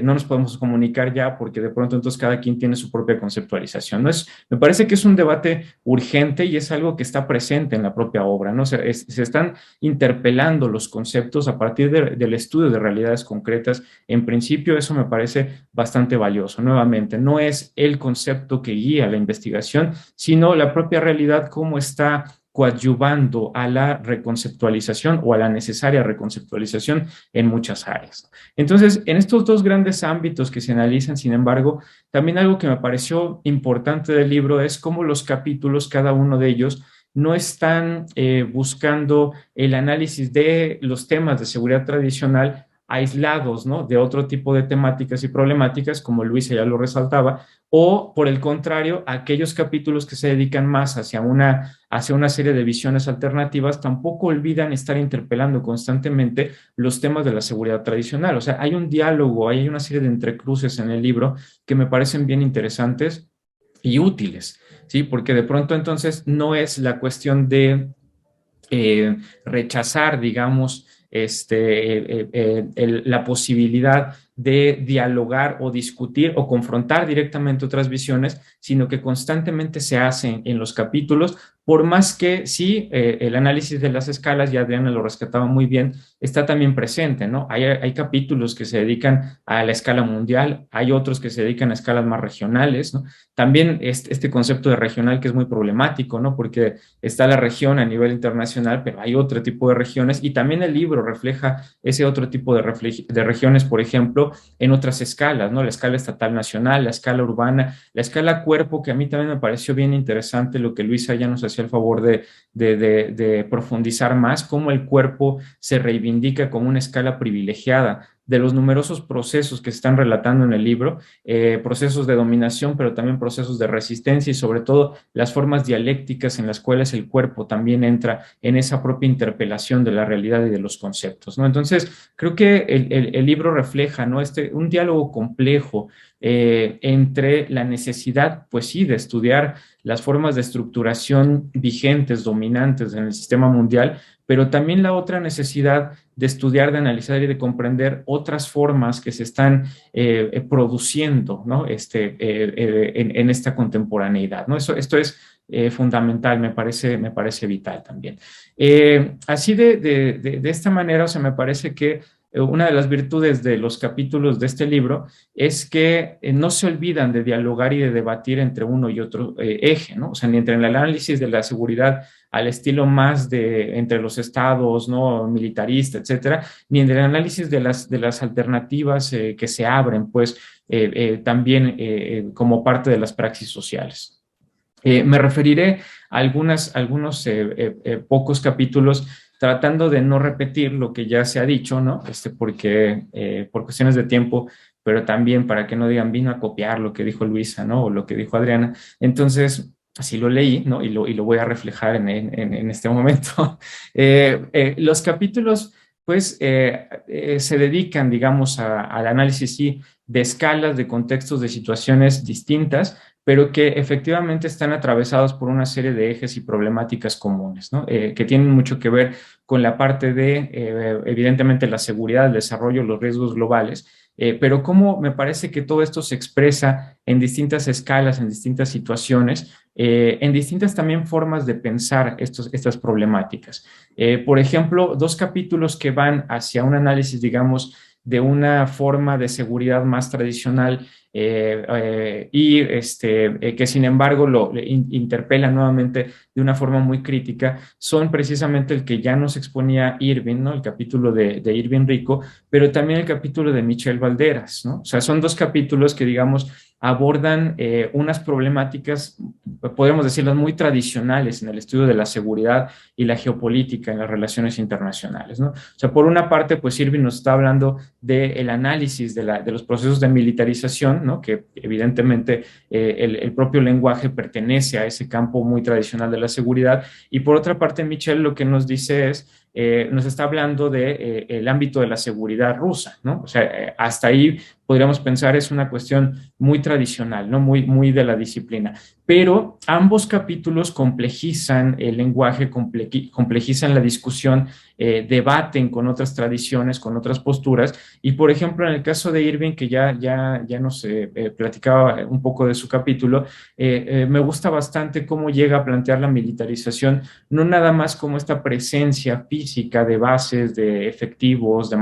No nos podemos comunicar ya porque de pronto entonces cada quien tiene su propia conceptualización, ¿no? Me parece que es un debate urgente y es algo que está presente en la propia obra, ¿no? Se están interpelando los conceptos a partir del estudio de realidades concretas. En principio, eso me parece bastante valioso. Nuevamente, no es el concepto que guía la investigación, sino la propia realidad, cómo está coadyuvando a la reconceptualización o a la necesaria reconceptualización en muchas áreas. Entonces, en estos dos grandes ámbitos que se analizan, sin embargo, también algo que me pareció importante del libro es cómo los capítulos, cada uno de ellos, no están buscando el análisis de los temas de seguridad tradicional aislados, ¿no? De otro tipo de temáticas y problemáticas, como Luisa ya lo resaltaba, o por el contrario, aquellos capítulos que se dedican más hacia una serie de visiones alternativas, tampoco olvidan estar interpelando constantemente los temas de la seguridad tradicional. O sea, hay un diálogo, hay una serie de entrecruces en el libro que me parecen bien interesantes y útiles, ¿sí? Porque de pronto entonces no es la cuestión de rechazar, digamos, la posibilidad de dialogar o discutir o confrontar directamente otras visiones, sino que constantemente se hacen en los capítulos, por más que sí, el análisis de las escalas, y Adriana lo rescataba muy bien, está también presente, ¿no? Hay capítulos que se dedican a la escala mundial, hay otros que se dedican a escalas más regionales, ¿no? También este concepto de regional que es muy problemático, ¿no? Porque está la región a nivel internacional, pero hay otro tipo de regiones, y también el libro refleja ese otro tipo de regiones, por ejemplo, en otras escalas, ¿no? La escala estatal nacional, la escala urbana, la escala cuerpo, que a mí también me pareció bien interesante lo que Luisa ya nos hacía el favor de profundizar más, cómo el cuerpo se reivindica como una escala privilegiada de los numerosos procesos que se están relatando en el libro, procesos de dominación, pero también procesos de resistencia y sobre todo las formas dialécticas en las cuales el cuerpo también entra en esa propia interpelación de la realidad y de los conceptos, ¿no? Entonces, creo que el libro refleja, ¿no? Un diálogo complejo entre la necesidad, pues sí, de estudiar las formas de estructuración vigentes, dominantes en el sistema mundial, pero también la otra necesidad de estudiar, de analizar y de comprender otras formas que se están produciendo, ¿no? En esta contemporaneidad, ¿no? Esto es fundamental, me parece vital también. Así de esta manera, o sea, me parece que una de las virtudes de los capítulos de este libro es que no se olvidan de dialogar y de debatir entre uno y otro eje, ¿no? O sea, ni entre el análisis de la seguridad al estilo más de entre los estados, ¿no? Militarista, etcétera, ni en el análisis de las alternativas que se abren, pues, también como parte de las praxis sociales. Me referiré a algunos pocos capítulos tratando de no repetir lo que ya se ha dicho, ¿no? Porque por cuestiones de tiempo, pero también para que no digan vino a copiar lo que dijo Luisa, ¿no? O lo que dijo Adriana. Entonces, así lo leí, ¿no? Y lo voy a reflejar en este momento. Los capítulos, pues, se dedican, digamos, al análisis, sí, de escalas, de contextos, de situaciones distintas, pero que efectivamente están atravesados por una serie de ejes y problemáticas comunes, ¿no? Que tienen mucho que ver con la parte de, evidentemente, la seguridad, el desarrollo, los riesgos globales, pero cómo me parece que todo esto se expresa en distintas escalas, en distintas situaciones, en distintas también formas de pensar estas problemáticas. Por ejemplo, dos capítulos que van hacia un análisis, digamos, de una forma de seguridad más tradicional que sin embargo lo interpela nuevamente de una forma muy crítica, son precisamente el que ya nos exponía Irving, ¿no? El capítulo de Irving Rico, pero también el capítulo de Michel Valderas, ¿no? O sea, son dos capítulos que, digamos, abordan unas problemáticas, podemos decirlas, muy tradicionales en el estudio de la seguridad y la geopolítica en las relaciones internacionales, ¿no? O sea, por una parte, pues Irving nos está hablando del análisis de los procesos de militarización, ¿no? Que evidentemente el propio lenguaje pertenece a ese campo muy tradicional de la seguridad, y por otra parte, Michel lo que nos dice es, nos está hablando del ámbito de la seguridad rusa, ¿no? O sea, hasta ahí podríamos pensar es una cuestión muy tradicional, ¿no? Muy de la disciplina. Pero ambos capítulos complejizan el lenguaje, complejizan la discusión, debaten con otras tradiciones, con otras posturas. Y, por ejemplo, en el caso de Irving, que ya nos platicaba un poco de su capítulo, me gusta bastante cómo llega a plantear la militarización, no nada más como esta presencia física de bases, de efectivos, de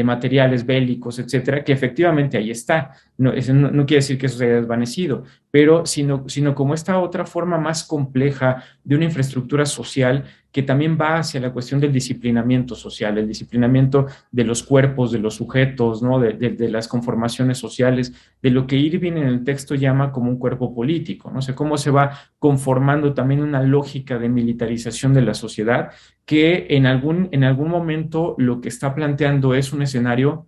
materiales bélicos, etcétera, que efectivamente ahí está. No quiere decir que eso se haya desvanecido, pero sino como esta otra forma más compleja de una infraestructura social que también va hacia la cuestión del disciplinamiento social, el disciplinamiento de los cuerpos, de los sujetos, ¿no? de las conformaciones sociales, de lo que Irving en el texto llama como un cuerpo político, ¿no? O sea, cómo se va conformando también una lógica de militarización de la sociedad que en algún momento lo que está planteando es un escenario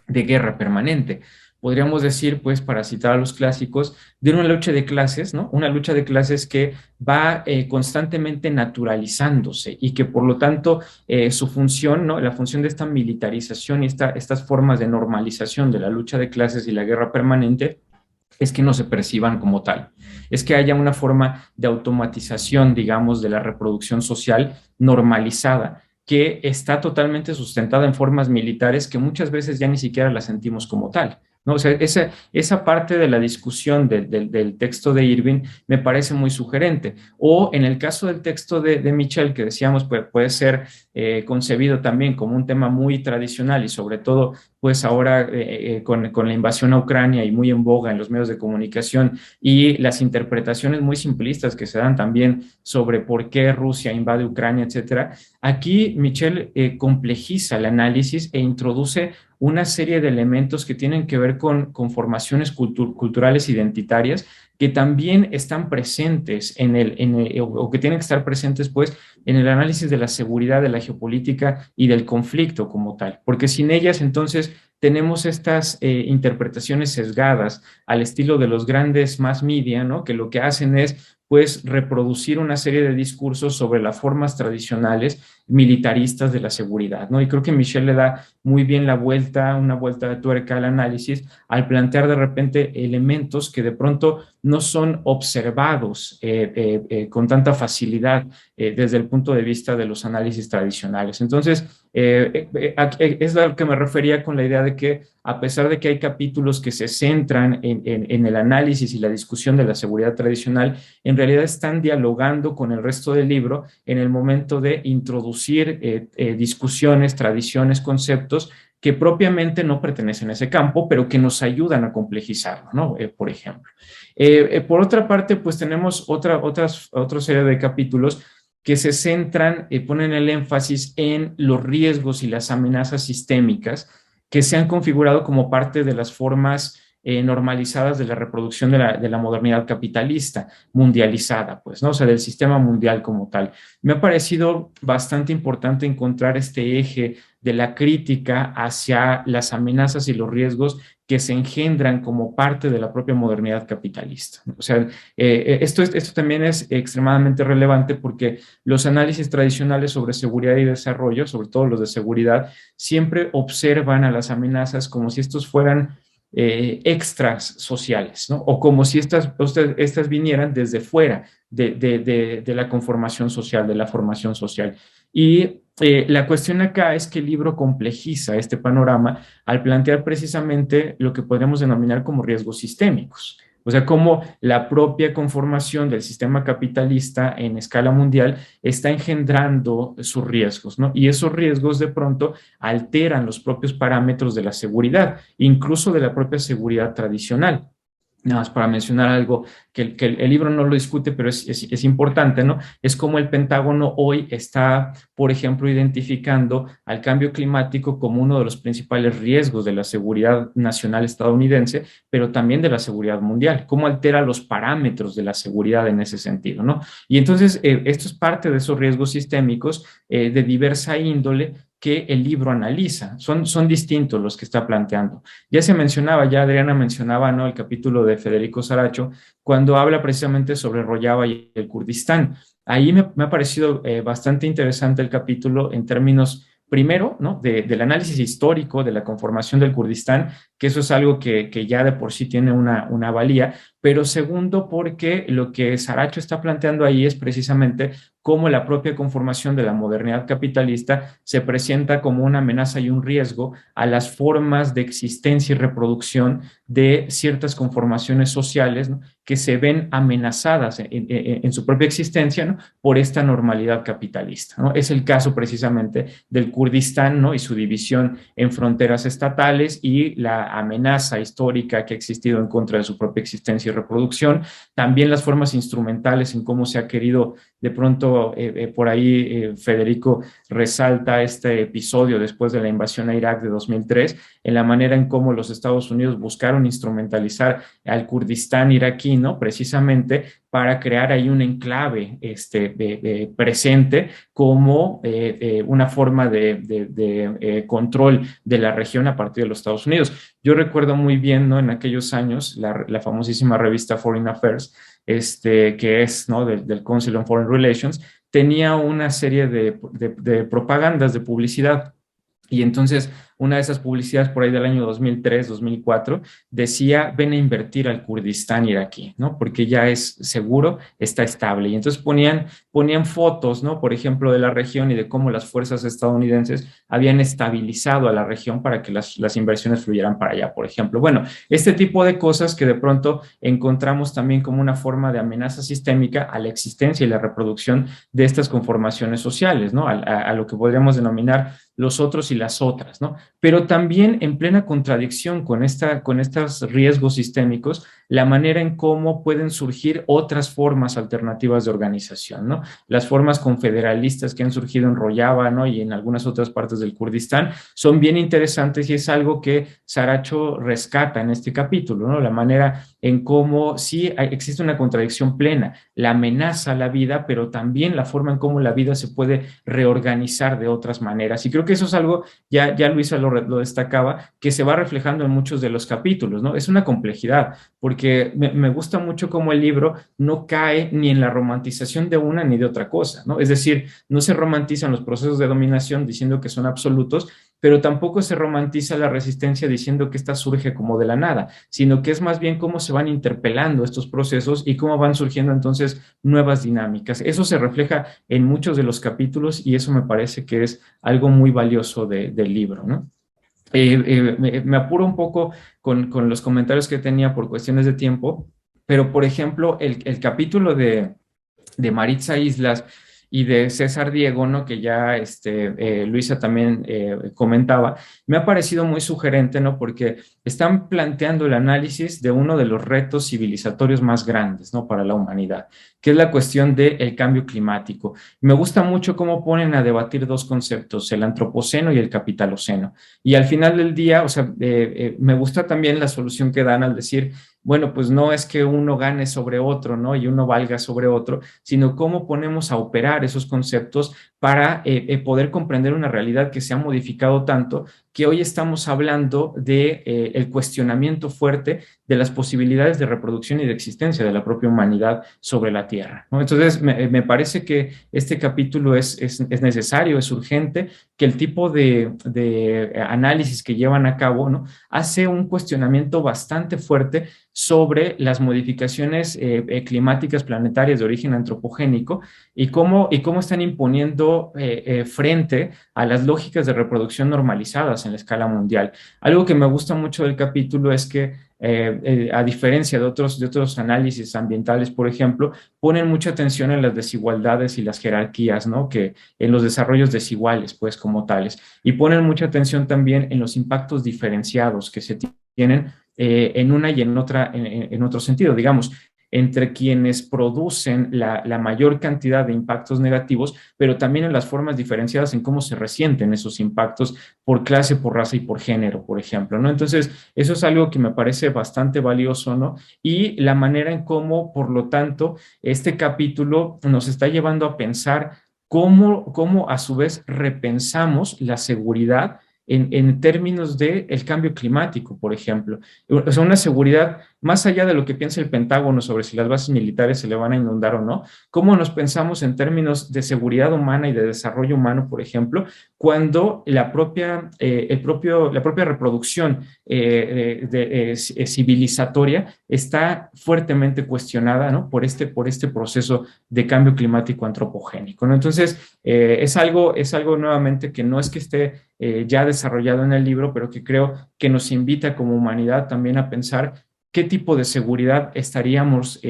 de guerra permanente. Podríamos decir, pues, para citar a los clásicos, de una lucha de clases, ¿no? Una lucha de clases que va constantemente naturalizándose y que, por lo tanto, su función, ¿no? La función de esta militarización y estas formas de normalización de la lucha de clases y la guerra permanente es que no se perciban como tal. Es que haya una forma de automatización, digamos, de la reproducción social normalizada, que está totalmente sustentada en formas militares que muchas veces ya ni siquiera la sentimos como tal, ¿no? O sea, esa parte de la discusión del texto de Irving me parece muy sugerente. O en el caso del texto de Michel, que decíamos, puede ser concebido también como un tema muy tradicional y sobre todo, pues ahora con la invasión a Ucrania y muy en boga en los medios de comunicación y las interpretaciones muy simplistas que se dan también sobre por qué Rusia invade Ucrania, etcétera. Aquí Michel complejiza el análisis e introduce una serie de elementos que tienen que ver con formaciones culturales identitarias que también están presentes o que tienen que estar presentes, pues, en el análisis de la seguridad, de la geopolítica y del conflicto como tal, porque sin ellas, entonces, tenemos estas interpretaciones sesgadas al estilo de los grandes mass media, ¿no? Que lo que hacen es, pues, reproducir una serie de discursos sobre las formas tradicionales militaristas de la seguridad, ¿no? Y creo que Michel le da muy bien una vuelta de tuerca al análisis al plantear de repente elementos que de pronto no son observados con tanta facilidad desde el punto de vista de los análisis tradicionales. Entonces, es a lo que me refería con la idea de que a pesar de que hay capítulos que se centran en el análisis y la discusión de la seguridad tradicional, en realidad están dialogando con el resto del libro en el momento de introducir discusiones, tradiciones, conceptos que propiamente no pertenecen a ese campo, pero que nos ayudan a complejizarlo, ¿no? Por ejemplo. Por otra parte, pues tenemos otra serie de capítulos que se centran, ponen el énfasis en los riesgos y las amenazas sistémicas que se han configurado como parte de las formas normalizadas de la reproducción de la modernidad capitalista, mundializada, pues, ¿no? O sea, del sistema mundial como tal. Me ha parecido bastante importante encontrar este eje de la crítica hacia las amenazas y los riesgos que se engendran como parte de la propia modernidad capitalista. O sea, esto también es extremadamente relevante porque los análisis tradicionales sobre seguridad y desarrollo, sobre todo los de seguridad, siempre observan a las amenazas como si estos fueran extras sociales, ¿no? O como si estas vinieran desde fuera de la conformación social, de la formación social. Y la cuestión acá es que el libro complejiza este panorama al plantear precisamente lo que podríamos denominar como riesgos sistémicos. O sea, cómo la propia conformación del sistema capitalista en escala mundial está engendrando sus riesgos, ¿no? Y esos riesgos de pronto alteran los propios parámetros de la seguridad, incluso de la propia seguridad tradicional. Nada más para mencionar algo que el libro no lo discute, pero es importante, ¿no? Es como el Pentágono hoy está, por ejemplo, identificando al cambio climático como uno de los principales riesgos de la seguridad nacional estadounidense, pero también de la seguridad mundial. Cómo altera los parámetros de la seguridad en ese sentido, ¿no? Y entonces, esto es parte de esos riesgos sistémicos de diversa índole que el libro analiza. Son distintos los que está planteando. Ya Adriana mencionaba, ¿no? El capítulo de Federico Saracho, cuando habla precisamente sobre Rojava y el Kurdistán. Ahí me ha parecido bastante interesante el capítulo en términos primero, ¿no? Del análisis histórico de la conformación del Kurdistán, que eso es algo que ya de por sí tiene una valía, pero segundo, porque lo que Saracho está planteando ahí es precisamente cómo la propia conformación de la modernidad capitalista se presenta como una amenaza y un riesgo a las formas de existencia y reproducción de ciertas conformaciones sociales, ¿no? Que se ven amenazadas en su propia existencia, ¿no? Por esta normalidad capitalista, ¿no? Es el caso precisamente del Kurdistán, ¿no? Y su división en fronteras estatales y la amenaza histórica que ha existido en contra de su propia existencia y reproducción. También las formas instrumentales en cómo se ha querido de pronto, por ahí Federico resalta este episodio después de la invasión a Irak de 2003, en la manera en cómo los Estados Unidos buscaron instrumentalizar al Kurdistán iraquí, ¿no? Precisamente para crear ahí un enclave presente como una forma de control de la región a partir de los Estados Unidos. Yo recuerdo muy bien, ¿no? En aquellos años, la famosísima revista Foreign Affairs, que es, ¿no? del Council on Foreign Relations, tenía una serie de propagandas, de publicidad. Y entonces, una de esas publicidades por ahí del año 2003, 2004, decía, ven a invertir al Kurdistán iraquí, ¿no? Porque ya es seguro, está estable. Y entonces ponían fotos, ¿no? Por ejemplo, de la región y de cómo las fuerzas estadounidenses habían estabilizado a la región para que las inversiones fluyeran para allá, por ejemplo. Bueno, este tipo de cosas que de pronto encontramos también como una forma de amenaza sistémica a la existencia y la reproducción de estas conformaciones sociales, ¿no? A lo que podríamos denominar los otros y las otras, ¿no? Pero también en plena contradicción con estos riesgos sistémicos, la manera en cómo pueden surgir otras formas alternativas de organización, ¿no? Las formas confederalistas que han surgido en Rojava, ¿no? Y en algunas otras partes del Kurdistán son bien interesantes y es algo que Saracho rescata en este capítulo, ¿no? La manera en cómo sí existe una contradicción plena, la amenaza a la vida, pero también la forma en cómo la vida se puede reorganizar de otras maneras. Y creo que eso es algo, ya Luisa lo destacaba, que se va reflejando en muchos de los capítulos, ¿no? Es una complejidad, porque me gusta mucho cómo el libro no cae ni en la romantización de una ni de otra cosa, ¿no? Es decir, no se romantizan los procesos de dominación diciendo que son absolutos, pero tampoco se romantiza la resistencia diciendo que esta surge como de la nada, sino que es más bien cómo se van interpelando estos procesos y cómo van surgiendo entonces nuevas dinámicas. Eso se refleja en muchos de los capítulos y eso me parece que es algo muy valioso del libro, ¿no? Me apuro un poco con los comentarios que tenía por cuestiones de tiempo, pero por ejemplo, el capítulo de Maritza Islas y de César Diego, ¿no? Que ya Luisa también comentaba, me ha parecido muy sugerente, ¿no? Porque están planteando el análisis de uno de los retos civilizatorios más grandes, ¿no? Para la humanidad, que es la cuestión del cambio climático. Me gusta mucho cómo ponen a debatir dos conceptos, el antropoceno y el capitaloceno. Y al final del día, o sea, me gusta también la solución que dan al decir, bueno, pues no es que uno gane sobre otro, ¿no? Y uno valga sobre otro, sino cómo ponemos a operar esos conceptos para poder comprender una realidad que se ha modificado tanto que hoy estamos hablando de el cuestionamiento fuerte de las posibilidades de reproducción y de existencia de la propia humanidad sobre la Tierra, ¿no? Entonces, me parece que este capítulo es necesario, es urgente, que el tipo de análisis que llevan a cabo, ¿no? Hace un cuestionamiento bastante fuerte sobre las modificaciones climáticas planetarias de origen antropogénico y cómo están imponiendo frente a las lógicas de reproducción normalizadas en la escala mundial. Algo que me gusta mucho del capítulo es que a diferencia de otros análisis ambientales, por ejemplo, ponen mucha atención en las desigualdades y las jerarquías, ¿no? Que en los desarrollos desiguales, pues, como tales. Y ponen mucha atención también en los impactos diferenciados que se tienen en una y en otro sentido, digamos, entre quienes producen la mayor cantidad de impactos negativos, pero también en las formas diferenciadas en cómo se resienten esos impactos por clase, por raza y por género, por ejemplo, ¿no? Entonces, eso es algo que me parece bastante valioso, ¿no? Y la manera en cómo, por lo tanto, este capítulo nos está llevando a pensar cómo a su vez repensamos la seguridad en términos del cambio climático, por ejemplo. O sea, una seguridad más allá de lo que piensa el Pentágono sobre si las bases militares se le van a inundar o no, cómo nos pensamos en términos de seguridad humana y de desarrollo humano, por ejemplo, cuando la propia reproducción civilizatoria está fuertemente cuestionada, ¿no? por este proceso de cambio climático antropogénico, ¿no? Entonces, es algo nuevamente que no es que esté ya desarrollado en el libro, pero que creo que nos invita como humanidad también a pensar qué tipo de seguridad estaríamos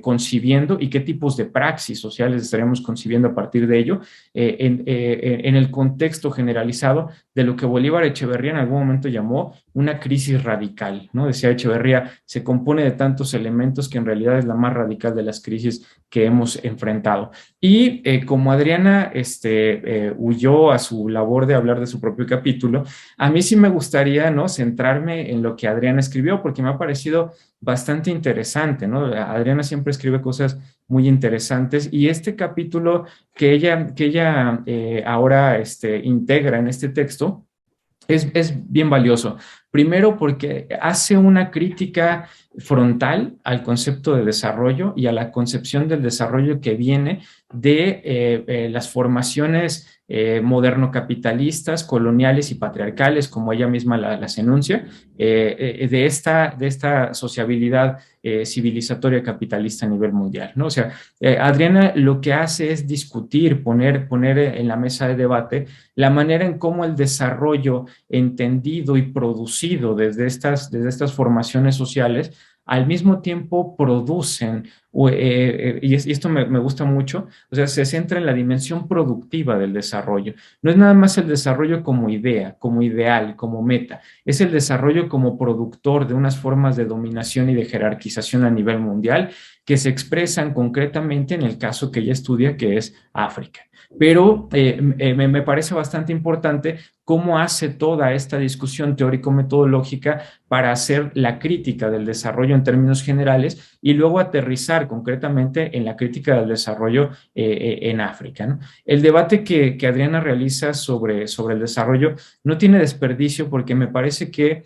concibiendo y qué tipos de praxis sociales estaríamos concibiendo a partir de ello en el contexto generalizado de lo que Bolívar Echeverría en algún momento llamó una crisis radical, ¿no? Decía Echeverría, se compone de tantos elementos que en realidad es la más radical de las crisis que hemos enfrentado. Y como Adriana huyó a su labor de hablar de su propio capítulo, a mí sí me gustaría, ¿no?, centrarme en lo que Adriana escribió, porque me ha parecido bastante interesante, ¿no? Adriana siempre escribe cosas muy interesantes y este capítulo que ella ahora integra en este texto es bien valioso. Primero porque hace una crítica frontal al concepto de desarrollo y a la concepción del desarrollo que viene de las formaciones moderno-capitalistas, coloniales y patriarcales, como ella misma las enuncia, de esta sociabilidad civilizatoria capitalista a nivel mundial, ¿no? O sea, Adriana lo que hace es discutir, poner en la mesa de debate la manera en cómo el desarrollo entendido y producido desde estas formaciones sociales al mismo tiempo producen, y esto me gusta mucho, o sea, se centra en la dimensión productiva del desarrollo. No es nada más el desarrollo como idea, como ideal, como meta, es el desarrollo como productor de unas formas de dominación y de jerarquización a nivel mundial que se expresan concretamente en el caso que ella estudia, que es África. Pero me parece bastante importante cómo hace toda esta discusión teórico-metodológica para hacer la crítica del desarrollo en términos generales y luego aterrizar concretamente en la crítica del desarrollo en África, ¿no? El debate que Adriana realiza sobre el desarrollo no tiene desperdicio porque me parece que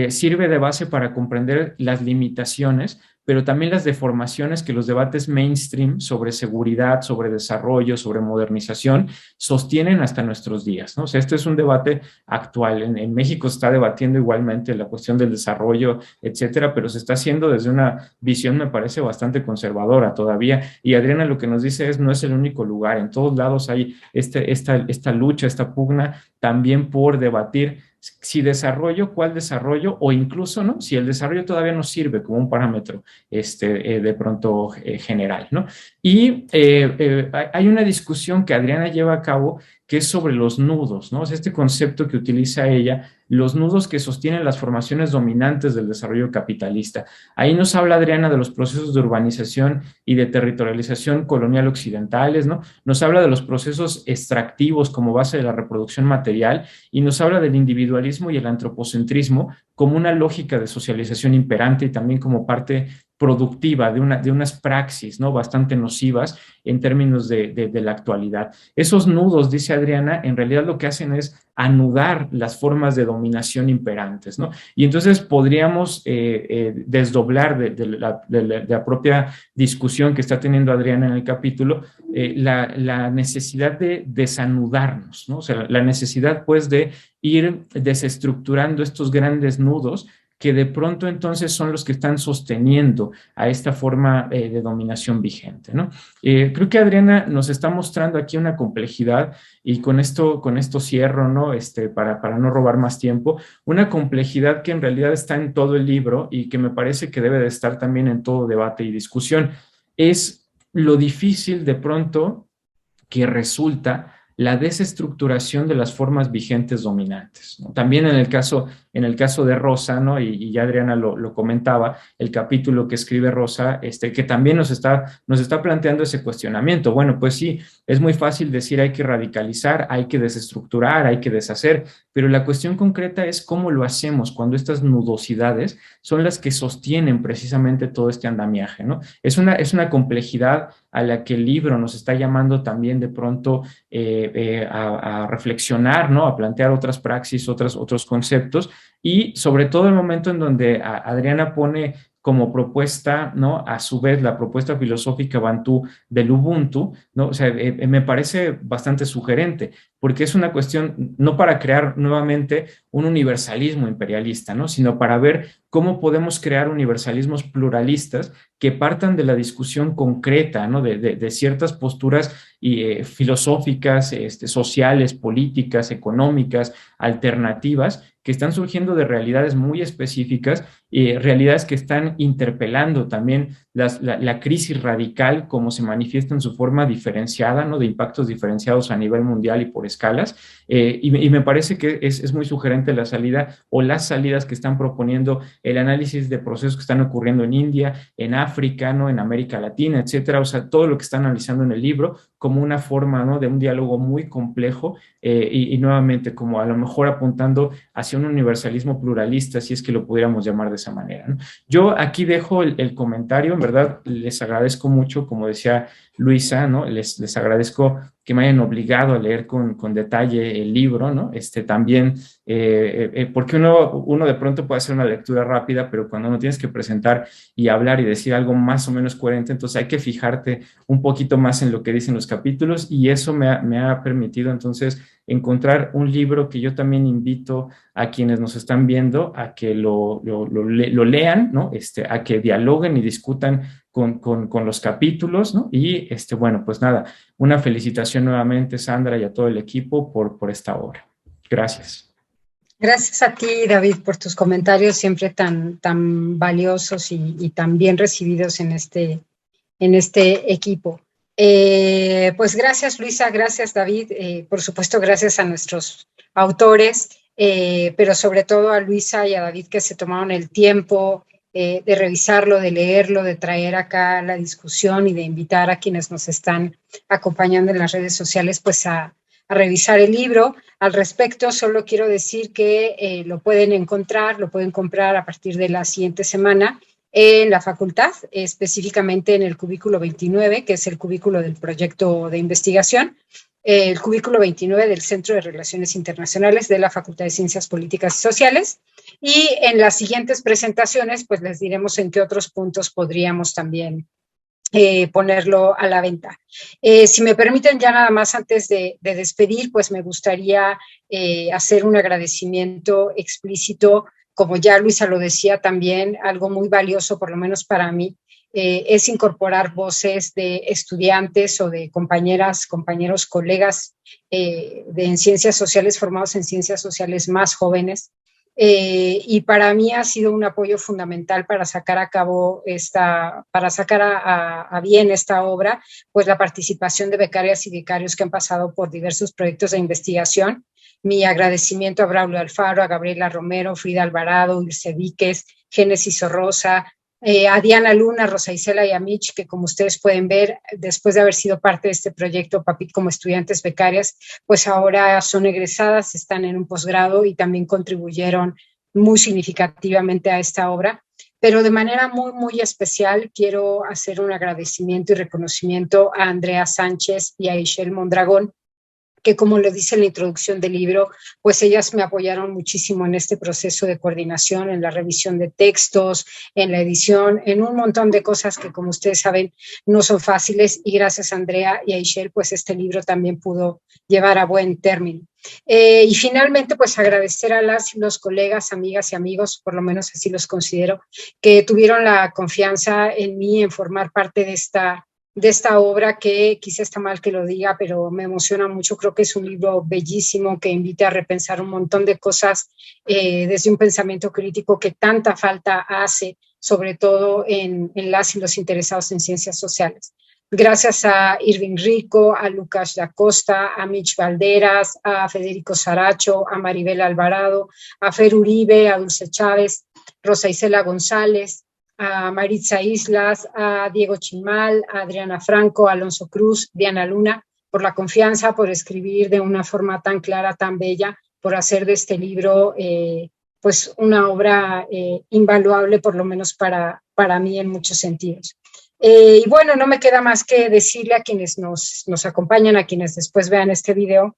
sirve de base para comprender las limitaciones, pero también las deformaciones que los debates mainstream sobre seguridad, sobre desarrollo, sobre modernización sostienen hasta nuestros días, ¿no? O sea, este es un debate actual. En México se está debatiendo igualmente la cuestión del desarrollo, etcétera, pero se está haciendo desde una visión, me parece, bastante conservadora todavía. Y Adriana lo que nos dice es, no es el único lugar. En todos lados hay esta lucha, esta pugna también por debatir si desarrollo, cuál desarrollo, o incluso, ¿no?, si el desarrollo todavía no sirve como un parámetro de pronto general, ¿no? Y hay una discusión que Adriana lleva a cabo que es sobre los nudos, ¿no? Es este concepto que utiliza ella, los nudos que sostienen las formaciones dominantes del desarrollo capitalista. Ahí nos habla Adriana de los procesos de urbanización y de territorialización colonial occidentales, ¿no? Nos habla de los procesos extractivos como base de la reproducción material y nos habla del individualismo y el antropocentrismo como una lógica de socialización imperante y también como parte productiva de unas praxis, ¿no?, bastante nocivas en términos de la actualidad. Esos nudos, dice Adriana, en realidad lo que hacen es anudar las formas de dominación imperantes, ¿no? Y entonces podríamos desdoblar de la propia discusión que está teniendo Adriana en el capítulo la necesidad de desanudarnos, ¿no? O sea, la necesidad pues de ir desestructurando estos grandes nudos que de pronto entonces son los que están sosteniendo a esta forma de dominación vigente, ¿no? Creo que Adriana nos está mostrando aquí una complejidad y con esto cierro, ¿no? Para no robar más tiempo, una complejidad que en realidad está en todo el libro y que me parece que debe de estar también en todo debate y discusión. Es lo difícil de pronto que resulta la desestructuración de las formas vigentes dominantes, ¿no? También en el caso en el caso de Rosa, ¿no? Y ya Adriana lo comentaba, el capítulo que escribe Rosa, que también nos está planteando ese cuestionamiento. Bueno, pues sí, es muy fácil decir hay que radicalizar, hay que desestructurar, hay que deshacer, pero la cuestión concreta es cómo lo hacemos cuando estas nudosidades son las que sostienen precisamente todo este andamiaje, ¿no? Es una complejidad a la que el libro nos está llamando también de pronto a reflexionar, ¿no? A plantear otras praxis, otros conceptos, y sobre todo el momento en donde Adriana pone como propuesta, ¿no? A su vez, la propuesta filosófica Bantú del Ubuntu, ¿no? O sea, me parece bastante sugerente, porque es una cuestión no para crear nuevamente un universalismo imperialista, ¿no? Sino para ver cómo podemos crear universalismos pluralistas que partan de la discusión concreta, ¿no? De ciertas posturas filosóficas, sociales, políticas, económicas, alternativas, que están surgiendo de realidades muy específicas, realidades que están interpelando también la crisis radical como se manifiesta en su forma diferenciada, ¿no? De impactos diferenciados a nivel mundial y por escalas, y me parece que es muy sugerente la salida o las salidas que están proponiendo el análisis de procesos que están ocurriendo en India, en África, ¿no? En América Latina, etcétera, o sea, todo lo que están analizando en el libro como una forma, ¿no? De un diálogo muy complejo, y nuevamente como a lo mejor apuntando hacia un universalismo pluralista, si es que lo pudiéramos llamar de esa manera, ¿no? Yo aquí dejo el comentario, en verdad les agradezco mucho, como decía Luisa, ¿no? Les agradezco que me hayan obligado a leer con detalle el libro, ¿no? También, porque uno de pronto puede hacer una lectura rápida, pero cuando no tienes que presentar y hablar y decir algo más o menos coherente, entonces hay que fijarte un poquito más en lo que dicen los capítulos, y eso me ha permitido entonces encontrar un libro que yo también invito a quienes nos están viendo a que lo lean, ¿no? A que dialoguen y discutan con los capítulos, ¿no? Y bueno, pues nada, una felicitación nuevamente, Sandra, y a todo el equipo por esta obra. Gracias. Gracias a ti, David, por tus comentarios siempre tan valiosos y tan bien recibidos en este equipo. Pues gracias, Luisa, gracias, David, por supuesto, gracias a nuestros autores, pero sobre todo a Luisa y a David, que se tomaron el tiempo de revisarlo, de leerlo, de traer acá la discusión y de invitar a quienes nos están acompañando en las redes sociales, pues a revisar el libro. Al respecto, solo quiero decir que lo pueden comprar a partir de la siguiente semana en la facultad, específicamente en el cubículo 29, que es el cubículo del proyecto de investigación, el cubículo 29 del Centro de Relaciones Internacionales de la Facultad de Ciencias Políticas y Sociales, y en las siguientes presentaciones, pues les diremos en qué otros puntos podríamos también ponerlo a la venta. Si me permiten, ya nada más antes de despedir, pues me gustaría hacer un agradecimiento explícito, como ya Luisa lo decía también, algo muy valioso, por lo menos para mí, es incorporar voces de estudiantes o de compañeras, compañeros, colegas en ciencias sociales, formados en ciencias sociales más jóvenes, y para mí ha sido un apoyo fundamental para sacar a cabo para sacar a bien esta obra, pues la participación de becarias y becarios que han pasado por diversos proyectos de investigación. Mi agradecimiento a Braulio Alfaro, a Gabriela Romero, Frida Alvarado, Ilse Víquez, Génesis Orrosa, a Diana Luna, Rosa Isela y a Mitch, que como ustedes pueden ver, después de haber sido parte de este proyecto PAPIT como estudiantes becarias, pues ahora son egresadas, están en un posgrado y también contribuyeron muy significativamente a esta obra. Pero de manera muy, muy especial quiero hacer un agradecimiento y reconocimiento a Andrea Sánchez y a Ishel Mondragón, que como lo dice en la introducción del libro, pues ellas me apoyaron muchísimo en este proceso de coordinación, en la revisión de textos, en la edición, en un montón de cosas que, como ustedes saben, no son fáciles, y gracias a Andrea y a Ishel, pues este libro también pudo llevar a buen término. Y finalmente, pues agradecer a los colegas, amigas y amigos, por lo menos así los considero, que tuvieron la confianza en mí en formar parte de esta obra, que quizá está mal que lo diga, pero me emociona mucho. Creo que es un libro bellísimo que invita a repensar un montón de cosas desde un pensamiento crítico que tanta falta hace, sobre todo en las y los interesados en ciencias sociales. Gracias a Irving Rico, a Lucas da Costa, a Mitch Valderas, a Federico Saracho, a Maribel Alvarado, a Fer Uribe, a Dulce Chávez, Rosa Isela González, a Maritza Islas, a Diego Chimal, a Adriana Franco, a Alonso Cruz, Diana Luna, por la confianza, por escribir de una forma tan clara, tan bella, por hacer de este libro pues una obra invaluable, por lo menos para mí en muchos sentidos. Y bueno, no me queda más que decirle a quienes nos acompañan, a quienes después vean este video,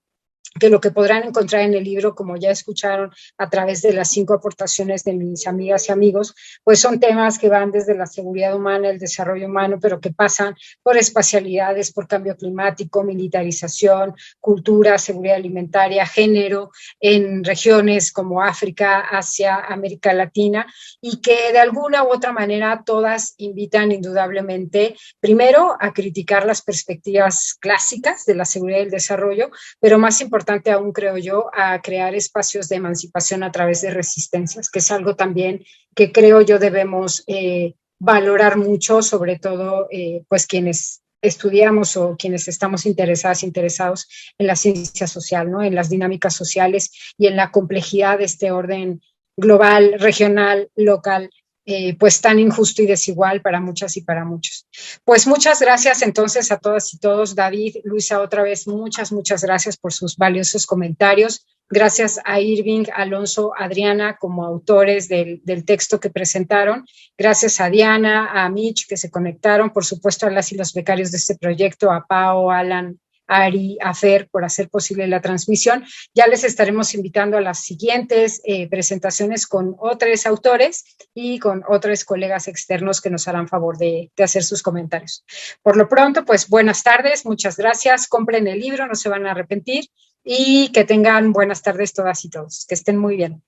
que lo que podrán encontrar en el libro, como ya escucharon a través de las 5 aportaciones de mis amigas y amigos, pues son temas que van desde la seguridad humana, el desarrollo humano, pero que pasan por espacialidades, por cambio climático, militarización, cultura, seguridad alimentaria, género, en regiones como África, Asia, América Latina, y que de alguna u otra manera todas invitan indudablemente, primero, a criticar las perspectivas clásicas de la seguridad y el desarrollo, pero más importante aún, creo yo, a crear espacios de emancipación a través de resistencias, que es algo también que creo yo debemos valorar mucho, sobre todo pues quienes estudiamos o quienes estamos interesados en la ciencia social, ¿no? En las dinámicas sociales y en la complejidad de este orden global, regional, local, pues tan injusto y desigual para muchas y para muchos. Pues muchas gracias entonces a todas y todos. David, Luisa, otra vez muchas gracias por sus valiosos comentarios. Gracias a Irving, Alonso, Adriana como autores del texto que presentaron. Gracias a Diana, a Mitch que se conectaron, por supuesto a las y los becarios de este proyecto, a Pao, Alan, Ari, a Fer, por hacer posible la transmisión. Ya les estaremos invitando a las siguientes presentaciones con otros autores y con otros colegas externos que nos harán favor de hacer sus comentarios. Por lo pronto, pues buenas tardes, muchas gracias, compren el libro, no se van a arrepentir y que tengan buenas tardes todas y todos, que estén muy bien.